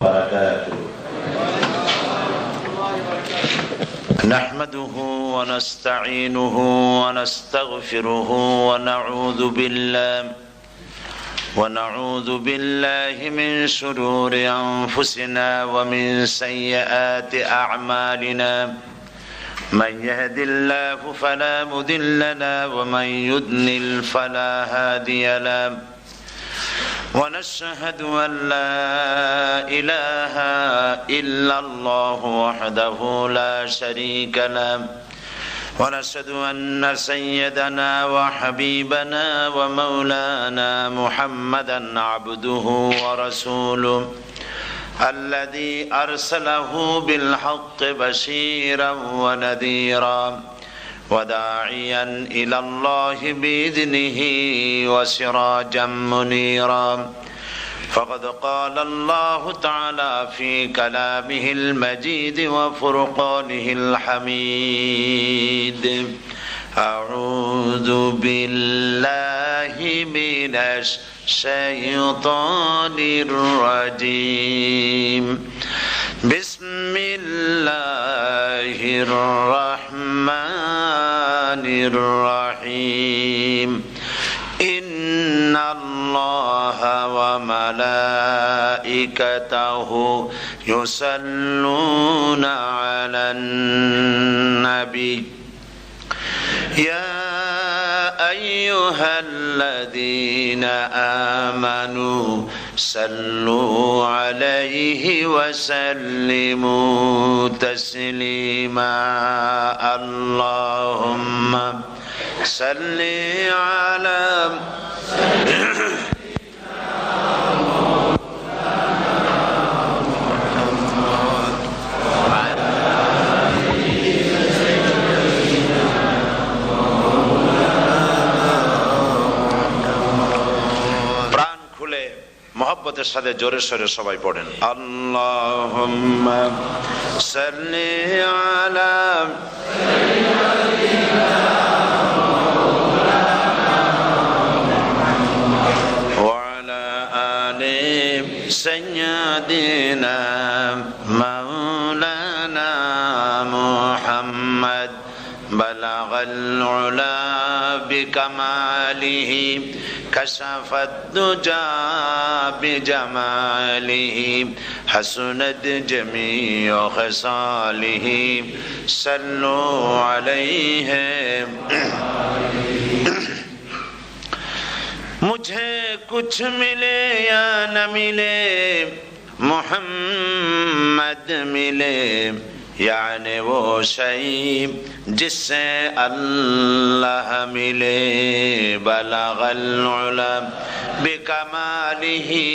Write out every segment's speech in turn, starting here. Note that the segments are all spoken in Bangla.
وبركاته. نحمده ونستعينه ونستغفره ونعوذ بالله من شرور أنفسنا ومن سيئات أعمالنا. من يهد الله فلا مضل له ومن يضلل فلا هادي له. ونشهد أن لا إله إلا الله وحده لا شريك له. ونشهد أن سيدنا وحبيبنا ومولانا محمدا عبده ورسوله الذي أرسله بالحق بشيرا ونذيرا وداعيا إلى الله بإذنه وسراجا منيرا. فقد قال الله تعالى في كلامه المجيد وفرقانه الحميد: أعوذ بالله من الشيطان الرجيم. بسم الله الرحمن الرحيم. إن الله وملائكته يصلون على النبي يا أيها الذين آمنوا صلوا عليه وسلموا تسليما. اللهم صل على মোহাব্বতের সাথে জোরে সোরে সবাই পড়েন: আল্লাহুম্মা সাল্লি আলা ওয়া আলা আলি সাইয়্যিদিনা মাওলানা মুহাম্মদ বালাগাল উলা বিকামালিহি كشف الدجى بجماله حسنت جميع خصاله صلوا عليه. मुझे कुछ मिले या न मिले मोहम्मद मिले, यानी वो शई जिससे अल्लाह मिले. बलगल उला बिकमालिही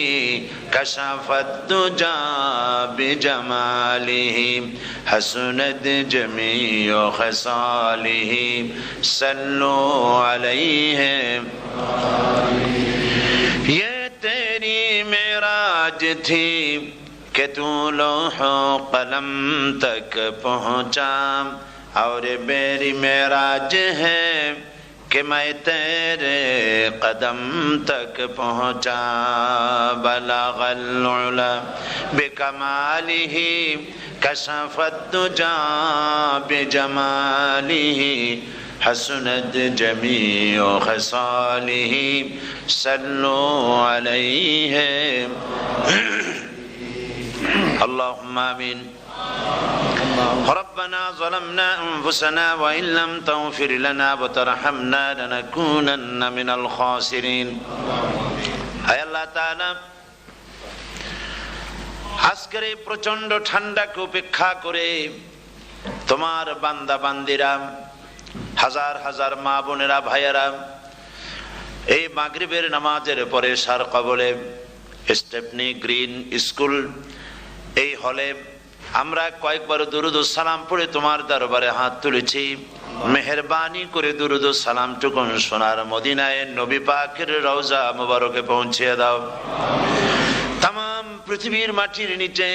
कशफत दुजा बिजमालिही हसनत जमीउ खसालिही सल्लु अलैहि. ये तेरी मेराज थी कि तू लौह कलम तक पहुँचा, और मेरी मेराज है कि मैं तेरे कदम तक पहुँचा. बलगल उला बिकमालिही कशफत दुजा बिजमालिही हसनत जमीउ खसालिही सल्लु अलैहि. اللهم آمين. ربنا ظلمنا أنفسنا وإن لم تغفر لنا وترحمنا لنكونن من الخاسرين. হে আল্লাহ তাআলা, আজকের এই প্রচন্ড ঠান্ডাকে উপেক্ষা করে তোমার বান্দা বান্দিরা, হাজার হাজার মা বোনেরা, ভাইয়েরা এই মাগরিবের নামাজের পরে সার কবলে স্টেপনি গ্রিন স্কুল এই হলে আমরা কয়েকবার দুরুদ ও সালাম পড়ে তোমার দরবারে হাত তুলেছি। মেহেরবানি করে দুরুদ ও সালাম টুকুন সোনার মদিনায় নবী পাকের রওজা মুবারকে পৌঁছে দাও। तमाम পৃথিবীর মাটির নিচে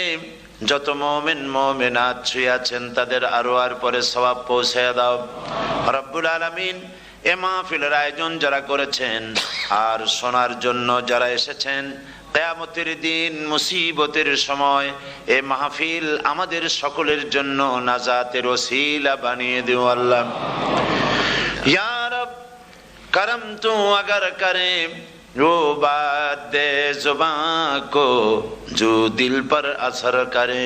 যত মুমিন মুমিনাত শুয়ে আছেন তাদের আরওয়ার পরে সওয়াব পৌঁছে দাও রব্বুল আলামিন। এ মাহফিলের আয়োজন যারা করেছেন আর শোনার জন্য যারা এসেছেন, কিয়ামতের দিন মুসিবতের সময় এ মাহফিল আমাদের সকলের জন্য নাজাতের ওসিলা বানিয়ে দিও আল্লাহ। ইয়া রব करम तू अगर करे वो बात दे जुबान को जो दिल पर असर करे।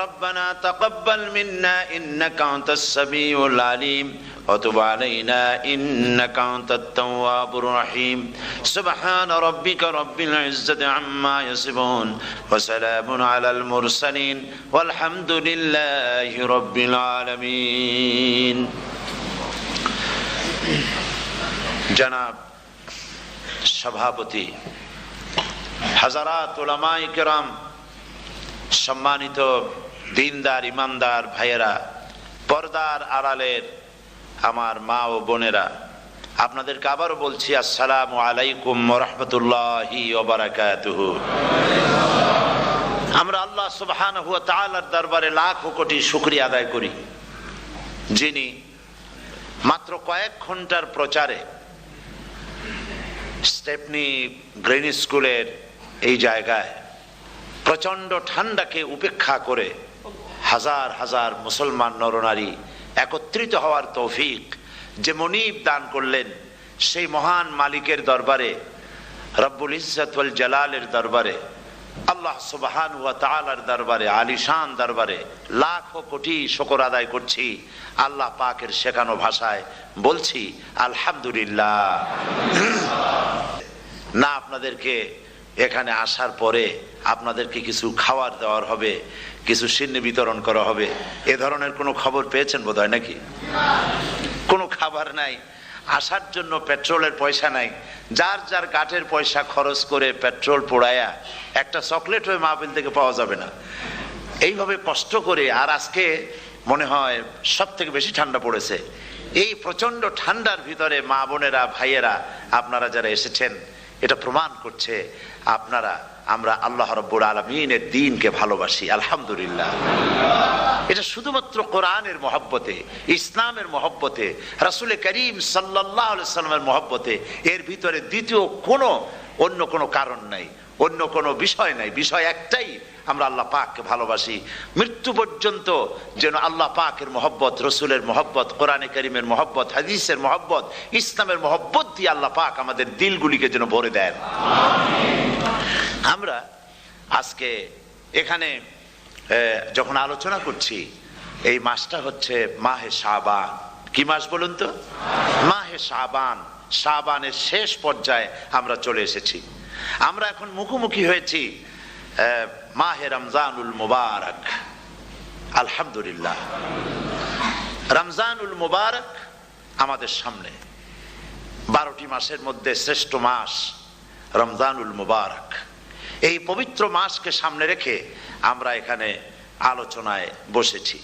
रब्बना तक़ब्बल मिन्ना इन्नका अंतस समीउल अलीम व तुब अलैना इन्नका अंतत तव्वाबुर रहीम। सुब्हान रब्बिका रब्बिल इज्जति अम्मा यसिफून व सलामुन अलल मुरसलीन वल्हम्दुलिल्लाहि रब्बिल आलमीन। जनाब सभापति, हज़रात उलमाए किराम, सम्मानित दीनदार ईमानदार भाइয়েরা, পর্দার আড়ালের আমার মা ও বোনেরা, আপনাদেরকে আবারও বলছি আসসালামু আলাইকুম ওয়া রাহমাতুল্লাহি ওয়া বারাকাতুহু। আমরা আল্লাহ সুবহানাহু ওয়া তাআলার দরবারে লাখো কোটি শুকরিয়া আদায় করি, যিনি মাত্র কয়েক ঘন্টার প্রচারে স্টেপনি গ্রেন স্কুলের এই জায়গায় প্রচন্ড ঠান্ডাকে উপেক্ষা করে হাজার হাজার মুসলমান নরনারী একত্রিত হওয়ার তৌফিক যে মনিব দান করলেন, সেই মহান মালিকের দরবারে, রব্বুল ইজ্জত ওয়াল জালালের দরবারে, আল্লাহ সুবহানাহু ওয়া তাআলার দরবারে, আলিশান দরবারে লাখো কোটি শুকর আদায় করছি। আল্লাহ পাকের শেখানো ভাষায় বলছি আলহামদুলিল্লাহ। না আপনাদেরকে এখানে আসার পরে আপনাদেরকে কিছু খাবার দেওয়ার হবে, কিছু সিন্নি বিতরণ করা হবে, এ ধরনের কোনো খবর পেয়েছেন বোধহয় নাকি? কোনো খাবার নাই, আসার জন্য পেট্রোলের পয়সা নাই, যার যার গাটের পয়সা খরচ করে পেট্রোল পোড়ায়া একটা চকলেট হয়ে মাহফিল থেকে পাওয়া যাবে না, এইভাবে কষ্ট করে। আর আজকে মনে হয় সব থেকে বেশি ঠান্ডা পড়েছে। এই প্রচন্ড ঠান্ডার ভিতরে মা বোনেরা ভাইয়েরা আপনারা যারা এসেছেন, এটা প্রমাণ করছে আমরা আল্লাহ রাব্বুল আলামিনের দ্বীনকে ভালোবাসি। আলহামদুলিল্লাহ। এটা শুধুমাত্র কোরআনের মহব্বতে, ইসলামের মহব্বতে, রাসূল করিম সাল্লাল্লাহু আলাইহি সাল্লামের মহব্বতে, এর ভিতরে দ্বিতীয় অন্য কোনো কারণ নাই, অন্য কোনো বিষয় নাই। বিষয় একটাই, আমরা আল্লাহ পাককে ভালোবাসি। মৃত্যু পর্যন্ত যেন আল্লাহ পাকের মহব্বত, রসুলের মহব্বত, কোরআনে কারীমের মহব্বত, হাদিসের মহব্বত, ইসলামের মহব্বত দিয়ে আল্লাহ পাক আমাদের দিলগুলিকে যেন ভরে দেন। আমরা আজকে এখানে যখন আলোচনা করছি, এই মাসটা হচ্ছে মাহে শাবান। কি মাস বলুন তো? মাহে শাবান। শাবানের শেষ পর্যায়ে আমরা চলে এসেছি। আমরা এখন মুখোমুখি হয়েছি মাহে রমজানুল মুবারক। আলহামদুলিল্লাহ, রমজানুল মুবারক আমাদের সামনে। 12টি মাসের মধ্যে শ্রেষ্ঠ মাস রমজানুল মুবারক। এই পবিত্র মাসকে সামনে রেখে আমরা এখানে আলোচনায় বসেছি।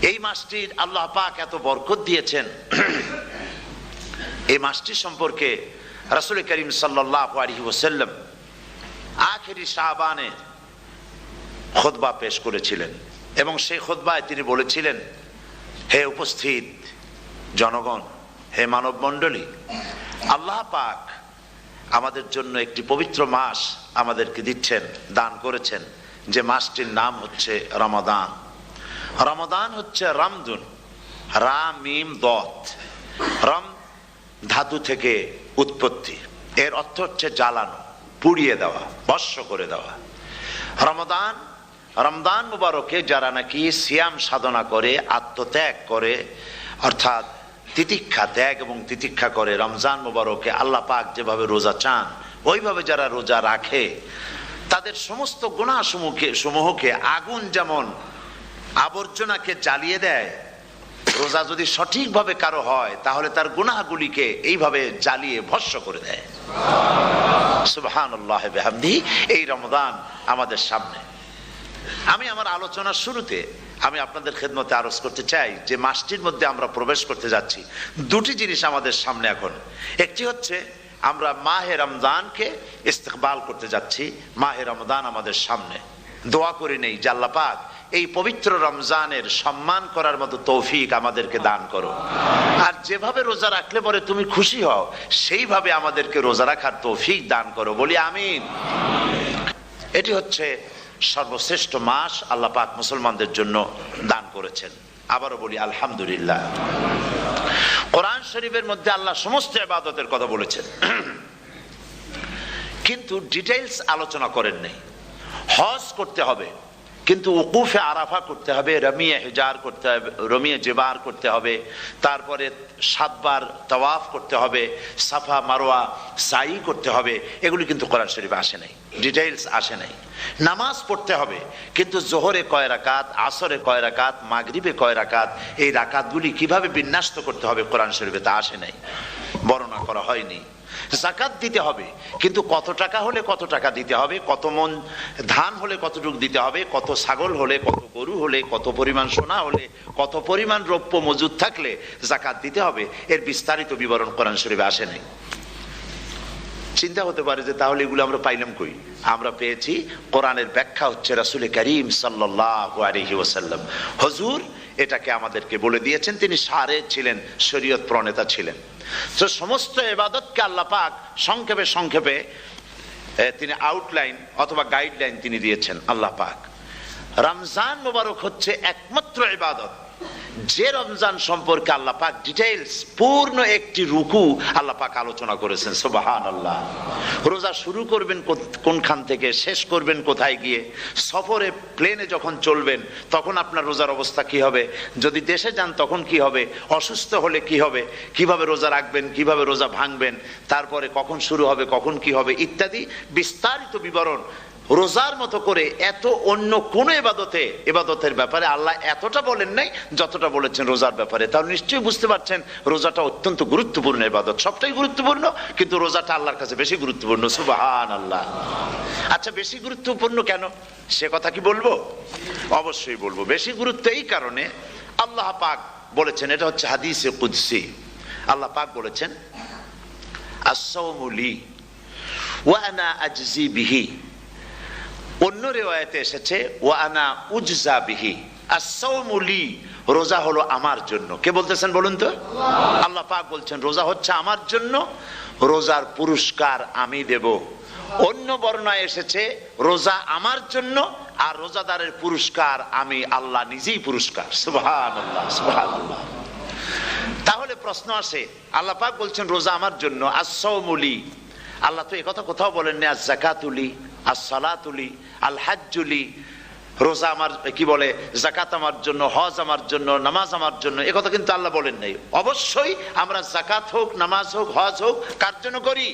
এই মাসটির আল্লাহ পাক এত বরকত দিয়েছেন। এই মাসটি সম্পর্কে রাসূল করিম সাল্লাল্লাহু আলাইহি ওয়াসাল্লাম আখেরি শাবানে খুতবা পেশ করেছিলেন, এবং সেই খুতবায় তিনি বলেছিলেন, হে উপস্থিত জনগণ, হে মানব মণ্ডলী, আল্লাহ পাক আমাদের জন্য একটি পবিত্র মাস আমাদেরকে দিচ্ছেন, দান করেছেন, যে মাসটির নাম হচ্ছে রমাদান। রমাদান হচ্ছে রামদুন, রা মিম দত। রম ধাতু থেকে উৎপত্তি, এর অর্থ হচ্ছে জ্বালানো, পুড়িয়ে দেওয়া, ভস্ম করে দেওয়া। রমদান মুবারকে যারা নাকি সিয়াম সাধনা করে, আত্মত্যাগ করে, অর্থাৎ তিতিক্ষা, ত্যাগ এবং তিতিক্ষা করে, রমজান মুবারকে আল্লাহ পাক যেভাবে রোজা চান ওইভাবে যারা রোজা রাখে, তাদের সমস্ত গুনাহ সমূহকে আগুন যেমন আবর্জনাকে জ্বালিয়ে দেয়, রোজা যদি সঠিকভাবে কারো হয় তাহলে তার গুনাহগুলিকে এইভাবে জ্বালিয়ে ভস্ম করে দেয়। সুবহানাল্লাহ বিহামদিহি। এই রমজান আমাদের সামনে। আমি আমার আলোচনার শুরুতে আমি আপনাদের খেদমতে আরজ করতে চাই যে মাসটির মধ্যে আমরা প্রবেশ করতে যাচ্ছি, দুটি জিনিস আমাদের সামনে এখন। একটি হচ্ছে আমরা মাহে রমজানকে ইস্তেকবাল করতে যাচ্ছি, মাহে রমজান আমাদের সামনে। দোয়া করে নেই যে আল্লাহ পাক এই পবিত্র রমজানের সম্মান করার মতো তৌফিক আমাদেরকে দান করো। আর যেভাবে রোজা রাখলে পরে তুমি খুশি হও, সেইভাবে আমাদেরকে রোজা রাখার তৌফিক দান করো, বলি আমিন। এটি হচ্ছে সর্বশ্রেষ্ঠ মাস আল্লাহ পাক মুসলমানদের জন্য দান করেছেন। আবারও বলি আলহামদুলিল্লাহ। কোরআন শরীফের মধ্যে আল্লাহ সমস্ত ইবাদতের কথা বলেছেন, কিন্তু ডিটেইলস আলোচনা করেন নাই। হজ করতে হবে, কিন্তু উকুফে আরাফা করতে হবে, রমিয়ে হিজার করতে হবে, রমিয়ে জেবার করতে হবে, তারপরে 7 বার তাওয়াফ করতে হবে, সাফা মারওয়া সাই করতে হবে। এগুলি কিন্তু কোরআন শরীফে আসে নাই, ডিটেইলস আসে নাই। নামাজ পড়তে হবে, কিন্তু জোহরে কয় রাকাত, আসরে কয় রাকাত, মাগরিবে কয় রাকাত, এই রাকাতগুলি কিভাবে বিন্যস্ত করতে হবে কোরআন শরীফে তা আসে নাই, বর্ণনা করা হয়নি। যাকাত দিতে হবে, কিন্তু কত টাকা হলে কত টাকা দিতে হবে, কত মন ধান হলে কতটুকু দিতে হবে, কত ছাগল হলে, কত গরু হলে, কত পরিমাণ সোনা হলে, কত পরিমাণ রৌপ্য মজুদ থাকলে যাকাত দিতে হবে, এর বিস্তারিত বিবরণ কোরআন শরীফে আসে নাই। চিন্তা হতে পারে যে তাহলে এগুলো আমরা পাইলাম কই? আমরা পেয়েছি কোরআনের ব্যাখ্যা হচ্ছে রাসূল করিম সাল্লাল্লাহু আলাইহি ওয়াসাল্লাম, হুজুর এটাকে আমাদেরকে বলে দিয়েছেন। তিনি সারে ছিলেন, শরীয়ত প্রণেতা ছিলেন। তো সমস্ত ইবাদতকে আল্লাহ পাক সংক্ষেপে সংক্ষেপে তিনি আউটলাইন অথবা গাইডলাইন তিনি দিয়েছেন আল্লাহ পাক। রমজান মোবারক হচ্ছে একমাত্র ইবাদত যে রমজান সম্পর্কে আল্লাহ পাক ডিটেইলস পূর্ণ একটি রুকু আল্লাহ পাক আলোচনা করেছেন। সুবহানাল্লাহ। রোজা শুরু করবেন কোনখান থেকে, শেষ করবেন কোথায় গিয়ে, সফরে প্লেনে যখন চলবেন তখন আপনার রোজার অবস্থা কি হবে, যদি দেশে যান তখন কি হবে, অসুস্থ হলে কি হবে, কিভাবে রোজা রাখবেন, কিভাবে রোজা ভাঙবেন, তারপরে কখন শুরু হবে, কখন কি হবে ইত্যাদি বিস্তারিত বিবরণ। রোজার মতো করে এত অন্য কোন ইবাদতের ব্যাপারে আল্লাহ এতটা বলেন নাই যতটা বলেছেন রোজার ব্যাপারে। তাহলে নিশ্চয়ই বুঝতে পারছেন রোজাটা অত্যন্ত গুরুত্বপূর্ণ ইবাদত। সবটাই গুরুত্বপূর্ণ, কিন্তু রোজাটা আল্লাহর কাছে বেশি গুরুত্বপূর্ণ। সুবহানাল্লাহ। আচ্ছা, বেশি গুরুত্বপূর্ণ কেন সে কথা কি বলবো? অবশ্যই বলবো। বেশি গুরুত্ব এই কারণে, আল্লাহ পাক বলেছেন, এটা হচ্ছে হাদিসে কুদসি। আল্লাহ পাক বলেছেন, আস-সাওমু লি ওয়া আনা আজজি বিহি। অন্য রিওয়ায়াতে এসেছে ওয়া আনা উজজা বিহি। আস-সাওমু লি, রোজা হলো আমার জন্য। কে বলতেছেন বলুন তো? আল্লাহ পাক বলছেন রোজা হচ্ছে আমার জন্য, রোজার পুরস্কার আমি দেব। অন্য বর্ণনায় এসেছে রোজা আমার জন্য আর রোজাদারের পুরস্কার আমি আল্লাহ নিজেই পুরস্কার। সুবহানাল্লাহ, সুবহানাল্লাহ। তাহলে প্রশ্ন আসে, আল্লাহ পাক বলছেন রোজা আমার জন্য, আস-সাওমু লি। আল্লাহ তো একথা কোথাও বলেননি আজ-যাকাতু লি, আস-সালাতু লি, আল-হাজ্জু লি। রোজা আমার কি বলে, যাকাত আমার জন্য, হজ আমার জন্য, নামাজ আমার জন্য, একথা কিন্তু আল্লাহ বলেন নাই। অবশ্যই আমরা যাকাত হোক, নামাজ হোক, হজ হোক কার জন্য করি?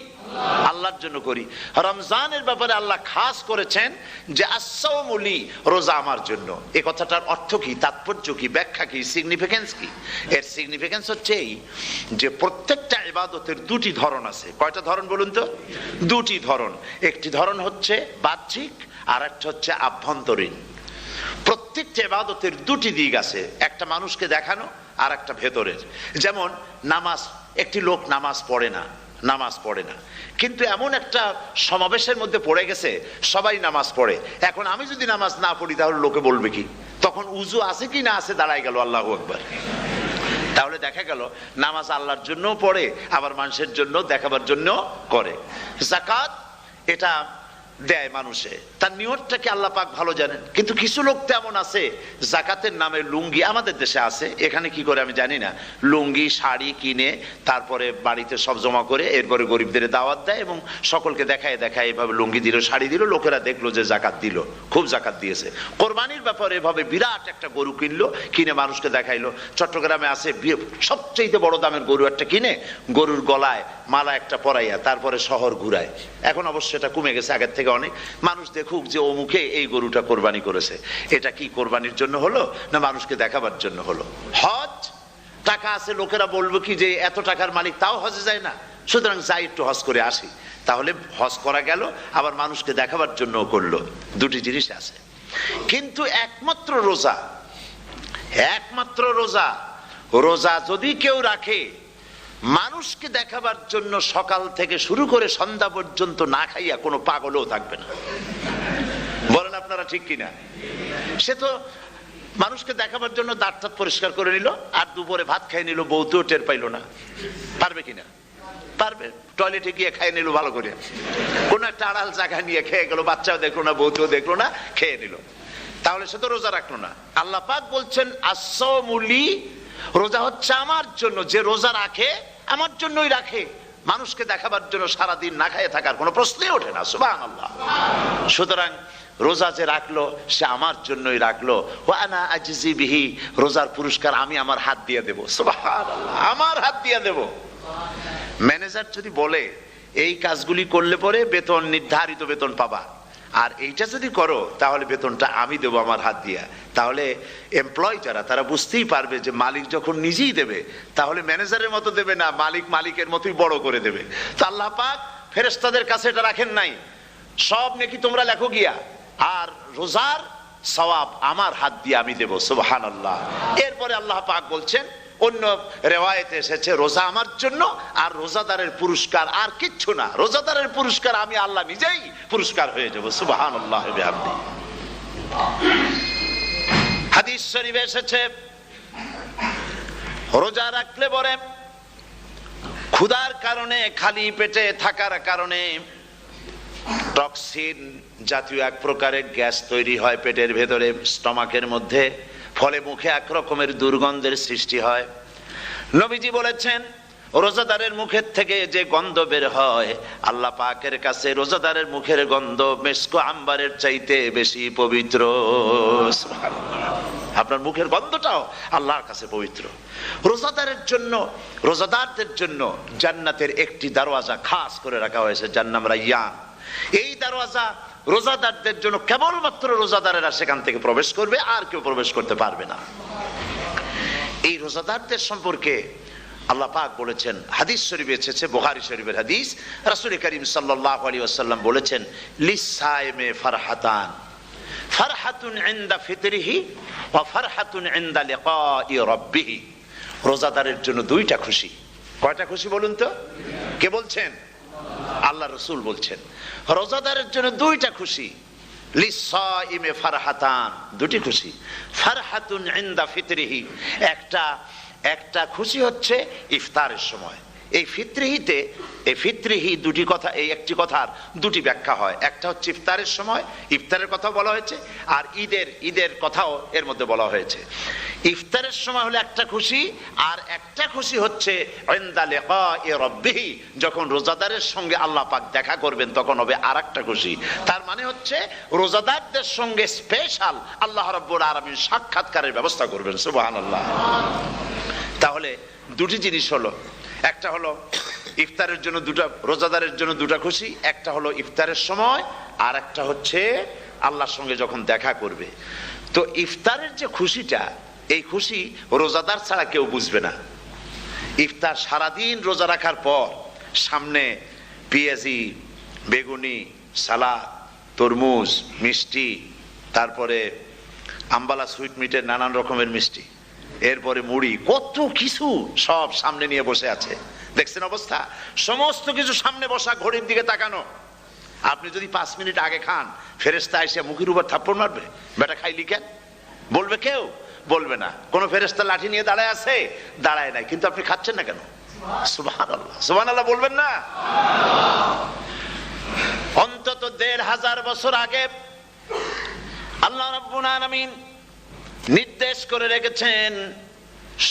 আল্লাহর জন্য করি। রমজানের ব্যাপারে আল্লাহ খাস করেছেন যে আস-সাওমু লি, রোজা আমার জন্য। এই কথাটার অর্থ কি, তাৎপর্য কি, ব্যাখ্যা কি, সিগনিফিকেন্স কি? এর সিগনিফিকেন্স হচ্ছে এই যে প্রত্যেকটা ইবাদতের দুটি ধরন আছে। কয়টা ধরন বলুন তো? দুটি ধরন। একটি ধরন হচ্ছে বাহ্যিক, আর একটা হচ্ছে আভ্যন্তরীণ। প্রত্যেকটা ইবাদতের দুটি দিক আছে, একটা মানুষকে দেখানো আর একটা ভেতরের। যেমন নামাজ, একটি লোক নামাজ পড়ে না, কিন্তু এমন একটা সমাবেশের মধ্যে পড়ে গেছে সবাই নামাজ পড়ে। এখন আমি যদি নামাজ না পড়ি তাহলে লোকে বলবে কি? তখন উজু আছে কি না আছে দাঁড়ায় গেল, আল্লাহু আকবার। তাহলে দেখা গেল নামাজ আল্লাহর জন্য পড়ে, আবার মানুষের জন্য দেখাবার জন্য করে। যাকাত এটা দেয় মানুষে, তার নিয়তটাকে আল্লাহ পাক ভালো জানেন। কিন্তু কিছু লোক তেমন আছে যাকাতের নামে লুঙ্গি, আমাদের দেশে আছে, এখানে কি করে আমি জানি না, লুঙ্গি শাড়ি কিনে তারপরে বাড়িতে সব জমা করে এরপরে গরিবদের দাওয়াত দেয় এবং সকলকে দেখায় এভাবে লুঙ্গি দিল, শাড়ি দিল, লোকেরা দেখলো যে যাকাত দিল, খুব যাকাত দিয়েছে। কোরবানির ব্যাপারে এভাবে বিরাট একটা গরু কিনলো, কিনে মানুষকে দেখাইলো। চট্টগ্রামে আছে সবচেয়ে বড় দামের গরু একটা কিনে গরুর গলায় মালা একটা পরাইয়া তারপরে শহর ঘুরায়। এখন অবশ্য এটা কমে গেছে আগের থেকে অনেক। মানুষ দেখুক যে অমুকে এই গরুটা কোরবানি করেছে। এটা কি কোরবানির জন্য হলো না মানুষকে দেখাবার জন্য হলো? হজ, টাকা আছে, লোকেরা বলবো কি যে এত টাকার মালিক তাও হজে যায় না, সুতরাং যাই একটু হজ করে আসি। তাহলে হজ করা গেল, আবার মানুষকে দেখাবার জন্য করলো। দুটি জিনিস আছে। কিন্তু একমাত্র রোজা যদি কেউ রাখে মানুষকে দেখাবার জন্য সকাল থেকে শুরু করে সন্ধ্যা পর্যন্ত না খাইয়া কোনো পাগলও থাকবে না। বলেন বলেন আপনারা ঠিক কিনা? সে তো মানুষকে দেখাবার জন্য দাঁত টাত পরিষ্কার করে নিল, আর দুপুরে ভাত খাই নিল, বউতেও টের পাইল না। পারবে কিনা? পারবে। টয়লেটে গিয়ে খাই নিল ভালো করে, কোন একটা আড়াল জায়গা নিয়ে খেয়ে গেল, বাচ্চাও দেখলো না, বউতেও দেখলো না, খেয়ে নিল, তাহলে সে তো রোজা রাখলো না। আল্লাহ পাক বলছেন আসসামুলি, রোজা হচ্ছে আমার জন্য। যে রোজা রাখে আমার জন্যই রাখে, মানুষকে দেখাবার জন্য সারাদিন না খাইয়ে থাকার কোনো প্রশ্নই ওঠে না। সুবহানাল্লাহ। সুতরাং রোজা যে রাখলো সে আমার জন্যই রাখলো। ওয়া আনা আজজি বিহি, রোজার পুরস্কার আমি আমার হাত দিয়ে দেব। সুবহানাল্লাহ, আমার হাত দিয়ে দেব। ম্যানেজার যদি বলে এই কাজগুলি করলে পরে বেতন, নির্ধারিত বেতন পাবা, আর এইটা যদি করো তাহলে বেতনটা আমি দেবো আমার হাত দিয়া, তাহলে এমপ্লয় যারা তারা বুঝতেই পারবে যে মালিক যখন নিজেই দেবে তাহলে ম্যানেজারের মতো দেবে না, মালিক মালিকের মতোই বড় করে দেবে। তো আল্লাহ পাক ফেরেশতাদের কাছে এটা রাখেন নাই, সব নাকি তোমরা লেখো গিয়া, আর রোজার সওয়াব আমার হাত দিয়ে আমি দেব। সুবহানাল্লাহ। এরপরে আল্লাহ পাক বলছেন, অন্য রিওয়ায়াতে এসেছে রোজা আমার জন্য, আর রোজাদারের পুরস্কার আর কিচ্ছু না, রোজাদারের পুরস্কার আমি আল্লাহ নিজেই পুরস্কার হয়ে যাব। সুবহানাল্লাহ। হাদিস শরীফে এসেছে রোজা রাখলে পরে ক্ষুধার কারণে, খালি পেটে থাকার কারণে টক্সিন জাতীয় এক প্রকারের গ্যাস তৈরি হয় পেটের ভেতরে, স্টমাকের মধ্যে, ফলে মুখে এক রকমের দুর্গন্ধের সৃষ্টি হয়। নবীজি বলেছেন রোজাদারের মুখের থেকে যে গন্ধ বের হয় আল্লাহ পাকের কাছে রোজাদারের মুখের গন্ধ মেস্ক আম্বারের চাইতে বেশি পবিত্র। আপনার মুখের গন্ধটাও আল্লাহর কাছে পবিত্র। রোজাদারের জন্য, রোজাদারদের জন্য জান্নাতের একটি দরওয়াজা খাস করে রাখা হয়েছে, যার নাম রায়্যান। এই দরওয়াজা রোজাদারদের জন্য, কেবলমাত্র রোজাদারেরা সেখান থেকে প্রবেশ করবে, আর কেউ প্রবেশ করতে পারবে না। এই রোজাদারদের সম্পর্কে আল্লাহ পাক বলেছেন, হাদিস শরীফে এসেছে, বুখারী শরীফের হাদিস, রাসূল করিম সাল্লাল্লাহু আলাইহি ওয়াসাল্লাম বলেছেন লিসাইমে ফারহাতান, ফারহাতুন ইনদা ফিতরিহি ওয়া ফারহাতুন ইনদা লিকাই রাব্বিহি। রোজাদারের জন্য দুইটা খুশি। কয়টা খুশি বলুন তো? কে বলছেন? আল্লাহ রাসূল বলছেন রোজাদারের জন্য দুইটা খুশি। লিসাইমে ফারহাতান, দুটি খুশি। ফারহাতুন ইনদা ফিতরিহি, একটা খুশি হচ্ছে ইফতারের সময়। এই ফিতরিহিতে, এই ফিতরিহি দুটি কথা, এই একটি কথার দুটি ব্যাখ্যা হয়। একটা হচ্ছে ইফতারের সময়, ইফতারের কথা বলা হয়েছে, আর ঈদের কথাও এর মধ্যে বলা হয়েছে। ইফতারের সময় হলে একটা খুশি, আর একটা খুশি হচ্ছে ইনদা লিকাই রাব্বিহি, যখন রোজাদারের সঙ্গে আল্লাহ পাক দেখা করবেন তখন হবে আরেকটা খুশি। তার মানে হচ্ছে রোজাদারদের সঙ্গে স্পেশাল আল্লাহ রাব্বুল আলামিন সাক্ষাৎকারের ব্যবস্থা করবেন। সুবহানাল্লাহ। তাহলে দুটি জিনিস হলো, একটা হলো ইফতারের জন্য দুটা, রোজাদারের জন্য দুটা খুশি, একটা হলো ইফতারের সময়, আর একটা হচ্ছে আল্লাহর সঙ্গে যখন দেখা করবে। তো ইফতারের যে খুশিটা, এই খুশি রোজাদার ছাড়া কেউ বুঝবে না। ইফতার সারাদিন রোজা রাখার পর সামনে পেঁয়াজি, বেগুনি, সালাদ, তরমুজ, মিষ্টি, তারপরে আম্বালা সুইট মিটের নানান রকমের মিষ্টি, এরপরে মুড়ি, কত কিছু সব সামনে নিয়ে বসে আছে। দেখছেন অবস্থা? সমস্ত কিছু সামনে বসা, ঘড়ির দিকে তাকানো। আপনি যদি 5 মিনিট আগে খান, ফেরেশতা এসে মুখের উপর থাপ্পড় মারবে, বেটা খাইলি কেন? বলবে কেউ? বলবে না। কোন ফেরেশতা লাঠি নিয়ে দাঁড়ায় আছে? দাঁড়ায় নাই, কিন্তু আপনি খাচ্ছেন না কেন? সুবহানাল্লাহ, সুবহানাল্লাহ বলবেন না? অন্তত 1500 বছর আগে আল্লাহ রাব্বুল আলামিন নির্দেশ করে রেখেছেন,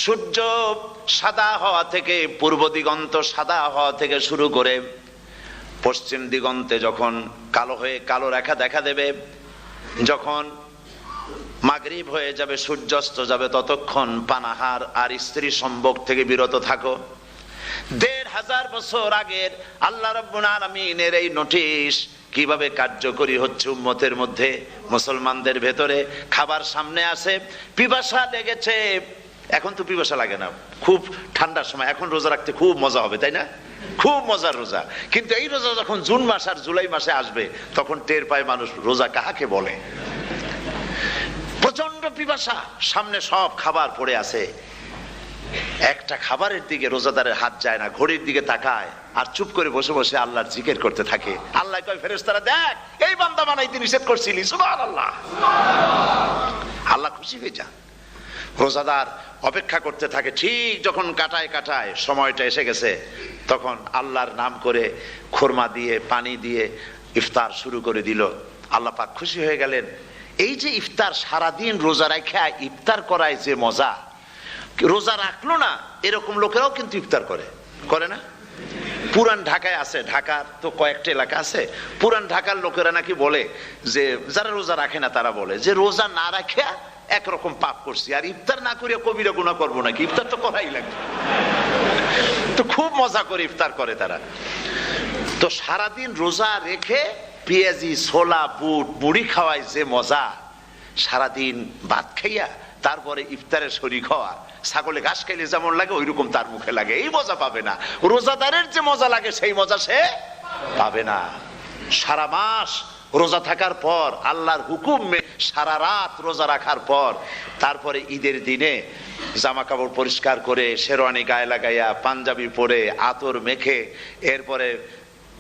সূর্য সাদা হওয়া থেকে, পূর্ব দিগন্ত সাদা হওয়া থেকে শুরু করে পশ্চিম দিগন্তে যখন কালো হয়ে কালো রেখা দেখা দেবে, যখন মাগরিব হয়ে যাবে, সূর্যাস্ত যাবে, ততক্ষণ পানাহার আর স্ত্রী সম্ভোগ থেকে বিরত থাকো। 1500 বছর আগের আল্লাহ রাব্বুল আলামিনের এই নোটিশ কিভাবে কার্যকরী হচ্ছে উম্মতের মধ্যে, মুসলমানদের ভেতরে। খাবার সামনে আসে, পিপাসা লেগেছে, এখন তো পিপাসা লাগে না, খুব ঠান্ডার সময়, এখন রোজা রাখতে খুব মজা হবে, তাই না? খুব মজার রোজা। কিন্তু এই রোজা যখন জুন মাস আর জুলাই মাসে আসবে, তখন টের পায় মানুষ রোজা কাহাকে বলে। প্রচন্ড পিপাসা, সামনে সব খাবার পড়ে আছে, একটা খাবারের দিকে রোজাদারের হাত যায় না, ঘড়ির দিকে তাকায় আর চুপ করে বসে বসে আল্লাহর জিকির করতে থাকে। আল্লাহ কয় ফেরেশতারা, দেখ এই বান্দা বানাইতে নিষেধ করছিলি, সুবহানাল্লাহ। আল্লাহ খুশি হয়ে যান। রোজাদার অপেক্ষা করতে থাকে, ঠিক যখন কাটায় কাটায় সময়টা এসে গেছে, তখন আল্লাহর নাম করে খুরমা দিয়ে পানি দিয়ে ইফতার শুরু করে দিল। আল্লাহ পাক খুশি হয়ে গেলেন। এই যে ইফতার, সারাদিন রোজা রাখা ইফতার করায় যে মজা, রোজা রাখলো না এরকম লোকেরাও কিন্তু ইফতার করে, করে না? পুরান ঢাকায় আছে, ঢাকার তো কয়েকটা এলাকা আছে, পুরান ঢাকার লোকেরা নাকি বলে যে, যারা রোজা রাখে না তারা বলে যে রোজা না রাখে একরকম পাপ করছি, আর ইফতার না করে কবিরা গুনাহ করবো নাকি, ইফতার তো করাই লাগে। তো খুব মজা করে ইফতার করে তারা। তো সারাদিন রোজা রেখে পেঁয়াজি ছোলা বুট মুড়ি খাওয়ায় যে মজা, সারাদিন ভাত খাইয়া তারপরে ইফতারের শরীক হওয়া, ছাগলে ঘাস খাইলে যেমন লাগে ওই রকম তার মুখে লাগে, এই মজা পাবে না। রোজাদারের যে মজা লাগে সেই মজা সে পাবে না। সারা মাস রোজা থাকার পর, আল্লাহর হুকুম সারা রাত রোজা রাখার পর, তারপরে ঈদের দিনে জামা কাপড় পরিষ্কার করে শেরওয়ানি গায়ে লাগাইয়া পাঞ্জাবি পরে আতর মেখে এরপরে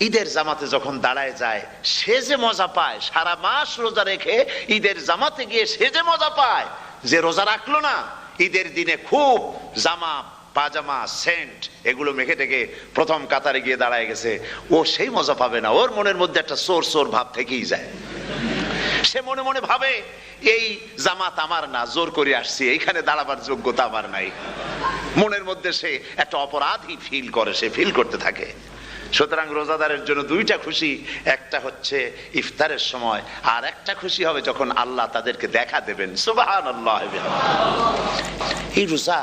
ঈদের জামাতে যখন দাঁড়ায় যায়, সে যে মজা পায়, সারা মাস রোজা রেখে ঈদের জামাতে গিয়ে সে যে মজা পায়, যে রোজা রাখলো না ঈদের দিনে খুব জামা পাজামা সেন্ট এগুলো মেখে টেকে প্রথম কাতারে গিয়ে দাঁড়ায় গেছে, ও সেই মজা পাবে না। ওর মনের মধ্যে একটা চোর চোর ভাব থেকেই যায়। সে মনে মনে ভাবে এই জামাত আমার না, জোর করে আসছি, এইখানে দাঁড়াবার যোগ্যতা আমার নাই। মনের মধ্যে সে একটা অপরাধী ফিল করে, সে ফিল করতে থাকে। সুতরাং রোজাদারের জন্য দুইটা খুশি, একটা হচ্ছে ইফতারের সময়, আর একটা খুশি হবে যখন আল্লাহ তাদেরকে দেখা দেবেন। সুবহানাল্লাহ। এই রোজা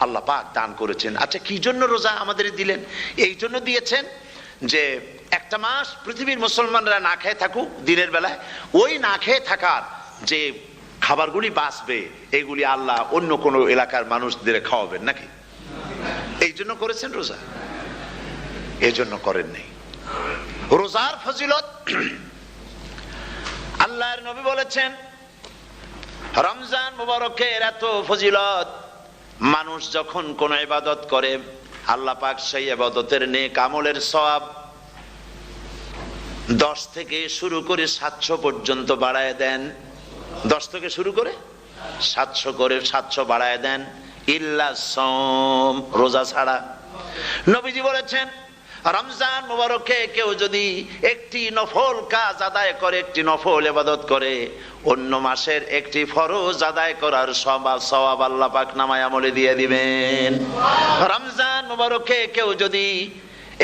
আল্লাহ পাক দান করেছেন। আচ্ছা, কি জন্য রোজা আমাদের দিলেন? এই জন্য দিয়েছেন যে একটা মাস পৃথিবীর মুসলমানরা না খেয়ে থাকুক দিনের বেলায়, ওই না খেয়ে থাকার যে খাবারগুলি বাঁচবে এগুলি আল্লাহ অন্য কোনো এলাকার মানুষদের খাওয়াবেন নাকি? এই জন্য করেছেন রোজা, এই জন্য করেন নাই। রোজার ফজিলত আল্লাহর নবী বলেছেন, রমজান মুবারকের এত ফজিলত, মানুষ যখন কোন ইবাদত করে আল্লাহ পাক সেই ইবাদতের নেক আমলের সওয়াব 10 থেকে শুরু করে 700 পর্যন্ত বাড়ায় দেন। 10 থেকে শুরু করে 700 করে 700 বাড়ায় দেন, ইল্লা সাওম, রোজা ছাড়া। নবীজি বলেছেন, রমজান মুবারকে কেউ যদি একটি নফল কাজ আদায় করে, একটি নফল ইবাদত করে, অন্য মাসের একটি ফরজ আদায় করার সওয়াব আল্লাহ পাক নামায় আমলে দিয়ে দিবেন। রমজান মুবারকে কেউ যদি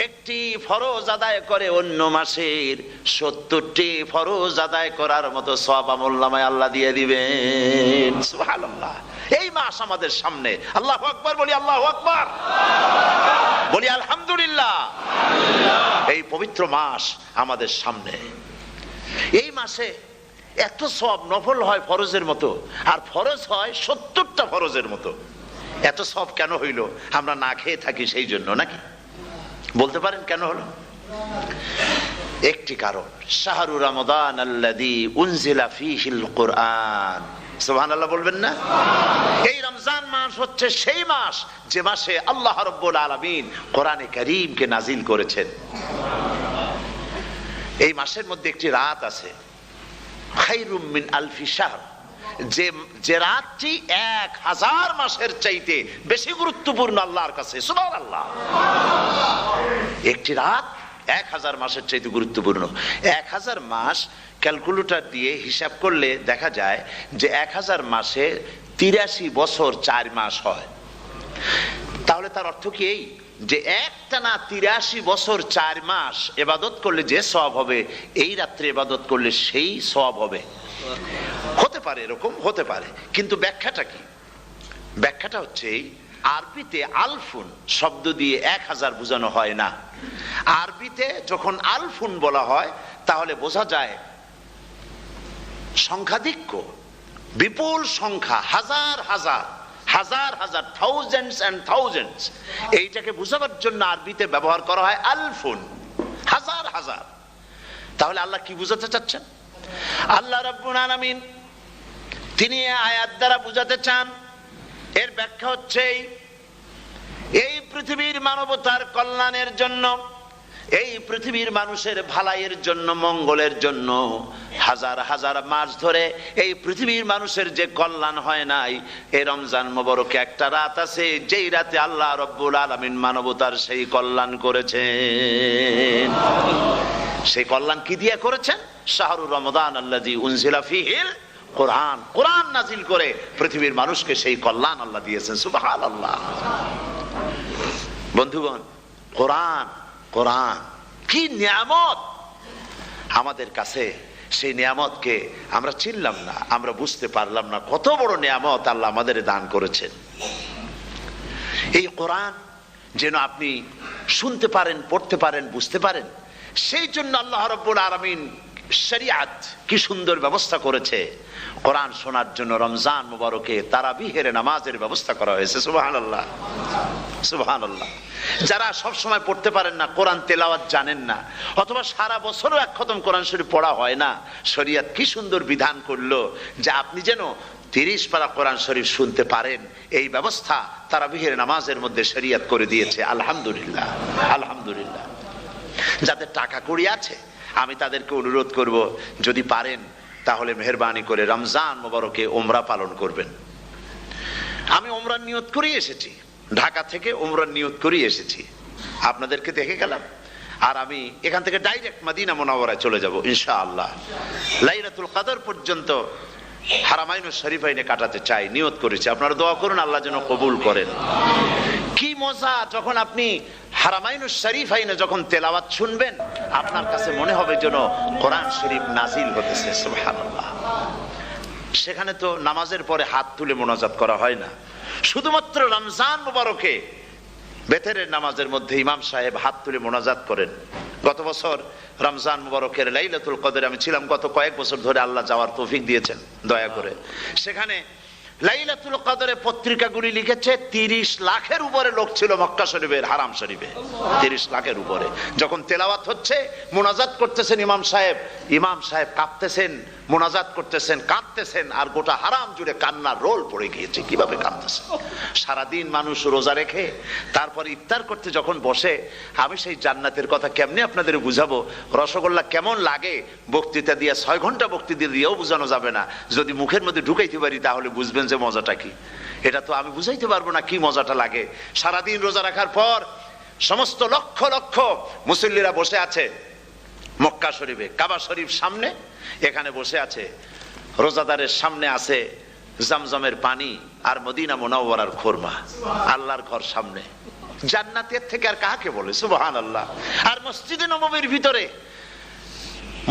একটি ফরজ আদায় করে, অন্য মাসের 70টি ফরজ আদায় করার মতো সওয়াব আমল নামায় আল্লাহ দিয়ে দিবেন। সুবহানাল্লাহ। এই মাস আমাদের সামনে, আল্লাহু আকবার বলি, আল্লাহু আকবার বলি, আলহামদুলিল্লাহ। এই পবিত্র মাস আমাদের সামনে। এই মাসে এত সওয়াব, নফল হয় ফরজের মতো, আর ফরজ হয় 70টা ফরজের মতো। এত সওয়াব কেন হইল? আমরা না খেয়ে থাকি সেই জন্য নাকি? বলতে পারেন কেন হলো? একটি কারণ, শাহরু রমাদান আল্লাযী উনজিলা ফীহিল কুরআন। সুবহানাল্লাহ বলবেন না? এই রমজান মাস হচ্ছে সেই মাস যে মাসে আল্লাহ রাব্বুল আলামিন কোরআনে কারীমকে নাজিল করেছেন। এই মাসের মধ্যে একটি রাত আছে, খায়রুম মিন আলফি শাহর, যে রাতটি 1000 মাসের চাইতে বেশি গুরুত্বপূর্ণ আল্লাহর কাছে। সুবহানাল্লাহ। একটি রাত 1000 মাসের চাইতে গুরুত্বপূর্ণ। 1000 মাস ক্যালকুলেটর দিয়ে হিসাব করলে দেখা যায় যে 1000 মাসে 83 বছর 4 মাস হয়। তাহলে তার অর্থ কি এই যে একটানা 83 বছর 4 মাস ইবাদত করলে যে সওয়াব হবে, এই রাত্রে ইবাদত করলে সেই সওয়াব হবে। হতে পারে, এরকম হতে পারে, কিন্তু ব্যাখ্যাটা কি? ব্যাখ্যাটা হচ্ছে আরবিতে আলফুন শব্দ দিয়ে 1000 বোঝানো হয় না। আরবিতে যখন আলফুন বলা হয় তাহলে বোঝা যায় সংখ্যাধিক্য, বিপুল সংখ্যা, হাজার হাজার হাজার হাজার, থাউজেন্ডস এন্ড থাউজেন্ডস। এইটাকে বোঝাবার জন্য আরবিতে ব্যবহার করা হয় আলফুন, হাজার হাজার। তাহলে আল্লাহ কি বুঝাতে চাচ্ছেন? আল্লাহ রাব্বুল আলামিন তিনি আয়াত দ্বারা বুঝাতে চান, এর ব্যাখ্যা হচ্ছে এই পৃথিবীর মানবতার কল্যাণের জন্য, এই পৃথিবীর মানুষের ভালাইয়ের জন্য, মঙ্গলের জন্য হাজার হাজার মাস ধরে এই পৃথিবীর মানুষের যে কল্যাণ হয় নাই, এই রমজান মোবারকে একটা রাত আছে যেই রাতে আল্লাহ রব্বুল আলামিন মানবতার সেই কল্যাণ করেছেন। সেই কল্যাণ কি দিয়ে করেছেন? শাহরুর রমাদান আল্লাযী উনজিলা ফীহিল কোরআন, কোরআন নাজিল করে পৃথিবীর মানুষকে সেই কল্যাণ আল্লাহ দিয়েছেন। সুবহানাল্লাহ। বন্ধুগণ, কোরআন, কোরআন কি নিয়ামত আমাদের কাছে। সেই নিয়ামতকে আমরা চিনলাম না, আমরা বুঝতে পারলাম না কত বড় নিয়ামত আল্লাহ আমাদের দান করেছেন। এই কোরআন যেন আপনি শুনতে পারেন, পড়তে পারেন, বুঝতে পারেন, সেই জন্য আল্লাহ রাব্বুল আলামিন শরিয়াত কি সুন্দর ব্যবস্থা করেছে। কোরআন শোনার জন্য রমজান মুবারকে তারাবিহের নামাজের ব্যবস্থা করা হয়েছে। সুবহানাল্লাহ, সুবহানাল্লাহ। যারা সব সময় পড়তে পারেন না, কোরআন তেলাওয়াত জানেন না, অথবা সারা বছরও এক খতম কোরআন শরীফ পড়া হয় না, শরিয়াত কি সুন্দর বিধান করলো যে আপনি যেন 30 পারা কোরআন শরীফ শুনতে পারেন। এই ব্যবস্থা তারাবিহের নামাজের মধ্যে শরিয়াত করে দিয়েছে। আলহামদুলিল্লাহ, আলহামদুলিল্লাহ। যাদের টাকা কড়ি আছে আমি তাদেরকে অনুরোধ করব, যদি পারেন তাহলে মেহেরবানি করে রমজান মোবারকে উমরা পালন করবেন। আমি উমরার নিয়ত করে এসেছি, ঢাকা থেকে উমরার নিয়ত করে এসেছি, আপনাদেরকে দেখে গেলাম। আর আমি এখান থেকে ডাইরেক্ট মদিনা মুনাওয়ারায় চলে যাব ইনশাআল্লাহ। লাইলাতুল কদর পর্যন্ত হারামাইনুশ শরীফাইনে কাটাতে চাই, নিয়ত করেছি। আপনারা দোয়া করুন আল্লাহ যেন কবুল করেন। কি মজা যখন আপনি হারামাইনুশ শরীফাইনে যখন তেলাওয়াত শুনবেন, আপনার কাছে মনে হবে যেন কোরআন শরীফ নাজিল হতেছে। সুবহানাল্লাহ। সেখানে তো নামাজের পরে হাত তুলে মোনাজাত করা হয় না, শুধুমাত্র রমজান মুবারকে বেতেরের নামাজের মধ্যে ইমাম সাহেব হাত তুলে মোনাজাত করেন। গত বছর রমজান মুবারকের লাইলাতুল কদরে আমি ছিলাম, গত কয়েক বছর ধরে আল্লাহ যাওয়ার তৌফিক দিয়েছেন দয়া করে। সেখানে লাইলাতুল কদরে পত্রিকাগুলি লিখেছে 30 লাখের উপরে লোক ছিল মক্কা শরীফের হারাম শরীফে, 30 লাখের উপরে। যখন তেলাওয়াত হচ্ছে, মোনাজাত করতেছেন ইমাম সাহেব কাঁপতেছেন, মোনাজাত করতেছেন, কাঁদতেছেন, আর গোটা হারাম জুড়ে কান্নার রোল পড়ে গিয়েছে। কিভাবে কাঁদতেছে! সারাদিন মানুষ রোজা রেখে তারপর ইফতার করতে যখন বসে, আমি সেই জান্নাতের কথা কেমনে আপনাদের বুঝাবো? রসগোল্লা কেমন লাগে বক্তৃতা দিয়ে 6 ঘন্টা বক্তৃতা দিয়েও বোঝানো যাবে না। যদি মুখের মধ্যে ঢুকাইতে পারি তাহলে বুঝবেন যে মজাটা কি। এটা তো আমি বুঝাইতে পারবো না কি মজাটা লাগে। সারাদিন রোজা রাখার পর সমস্ত লক্ষ লক্ষ মুসল্লিরা বসে আছে মক্কা শরীফে, কাবা শরীফ সামনে, এখানে বসে আছে। রোজাদারের সামনে আছে জমজমের পানি আর মদিনা মুনাওয়ারার খুরমা। আল্লাহর ঘর সামনে, জান্নাতের থেকে আর কাকে বলে? সুবহানাল্লাহ। আর মসজিদে নববীর ভিতরে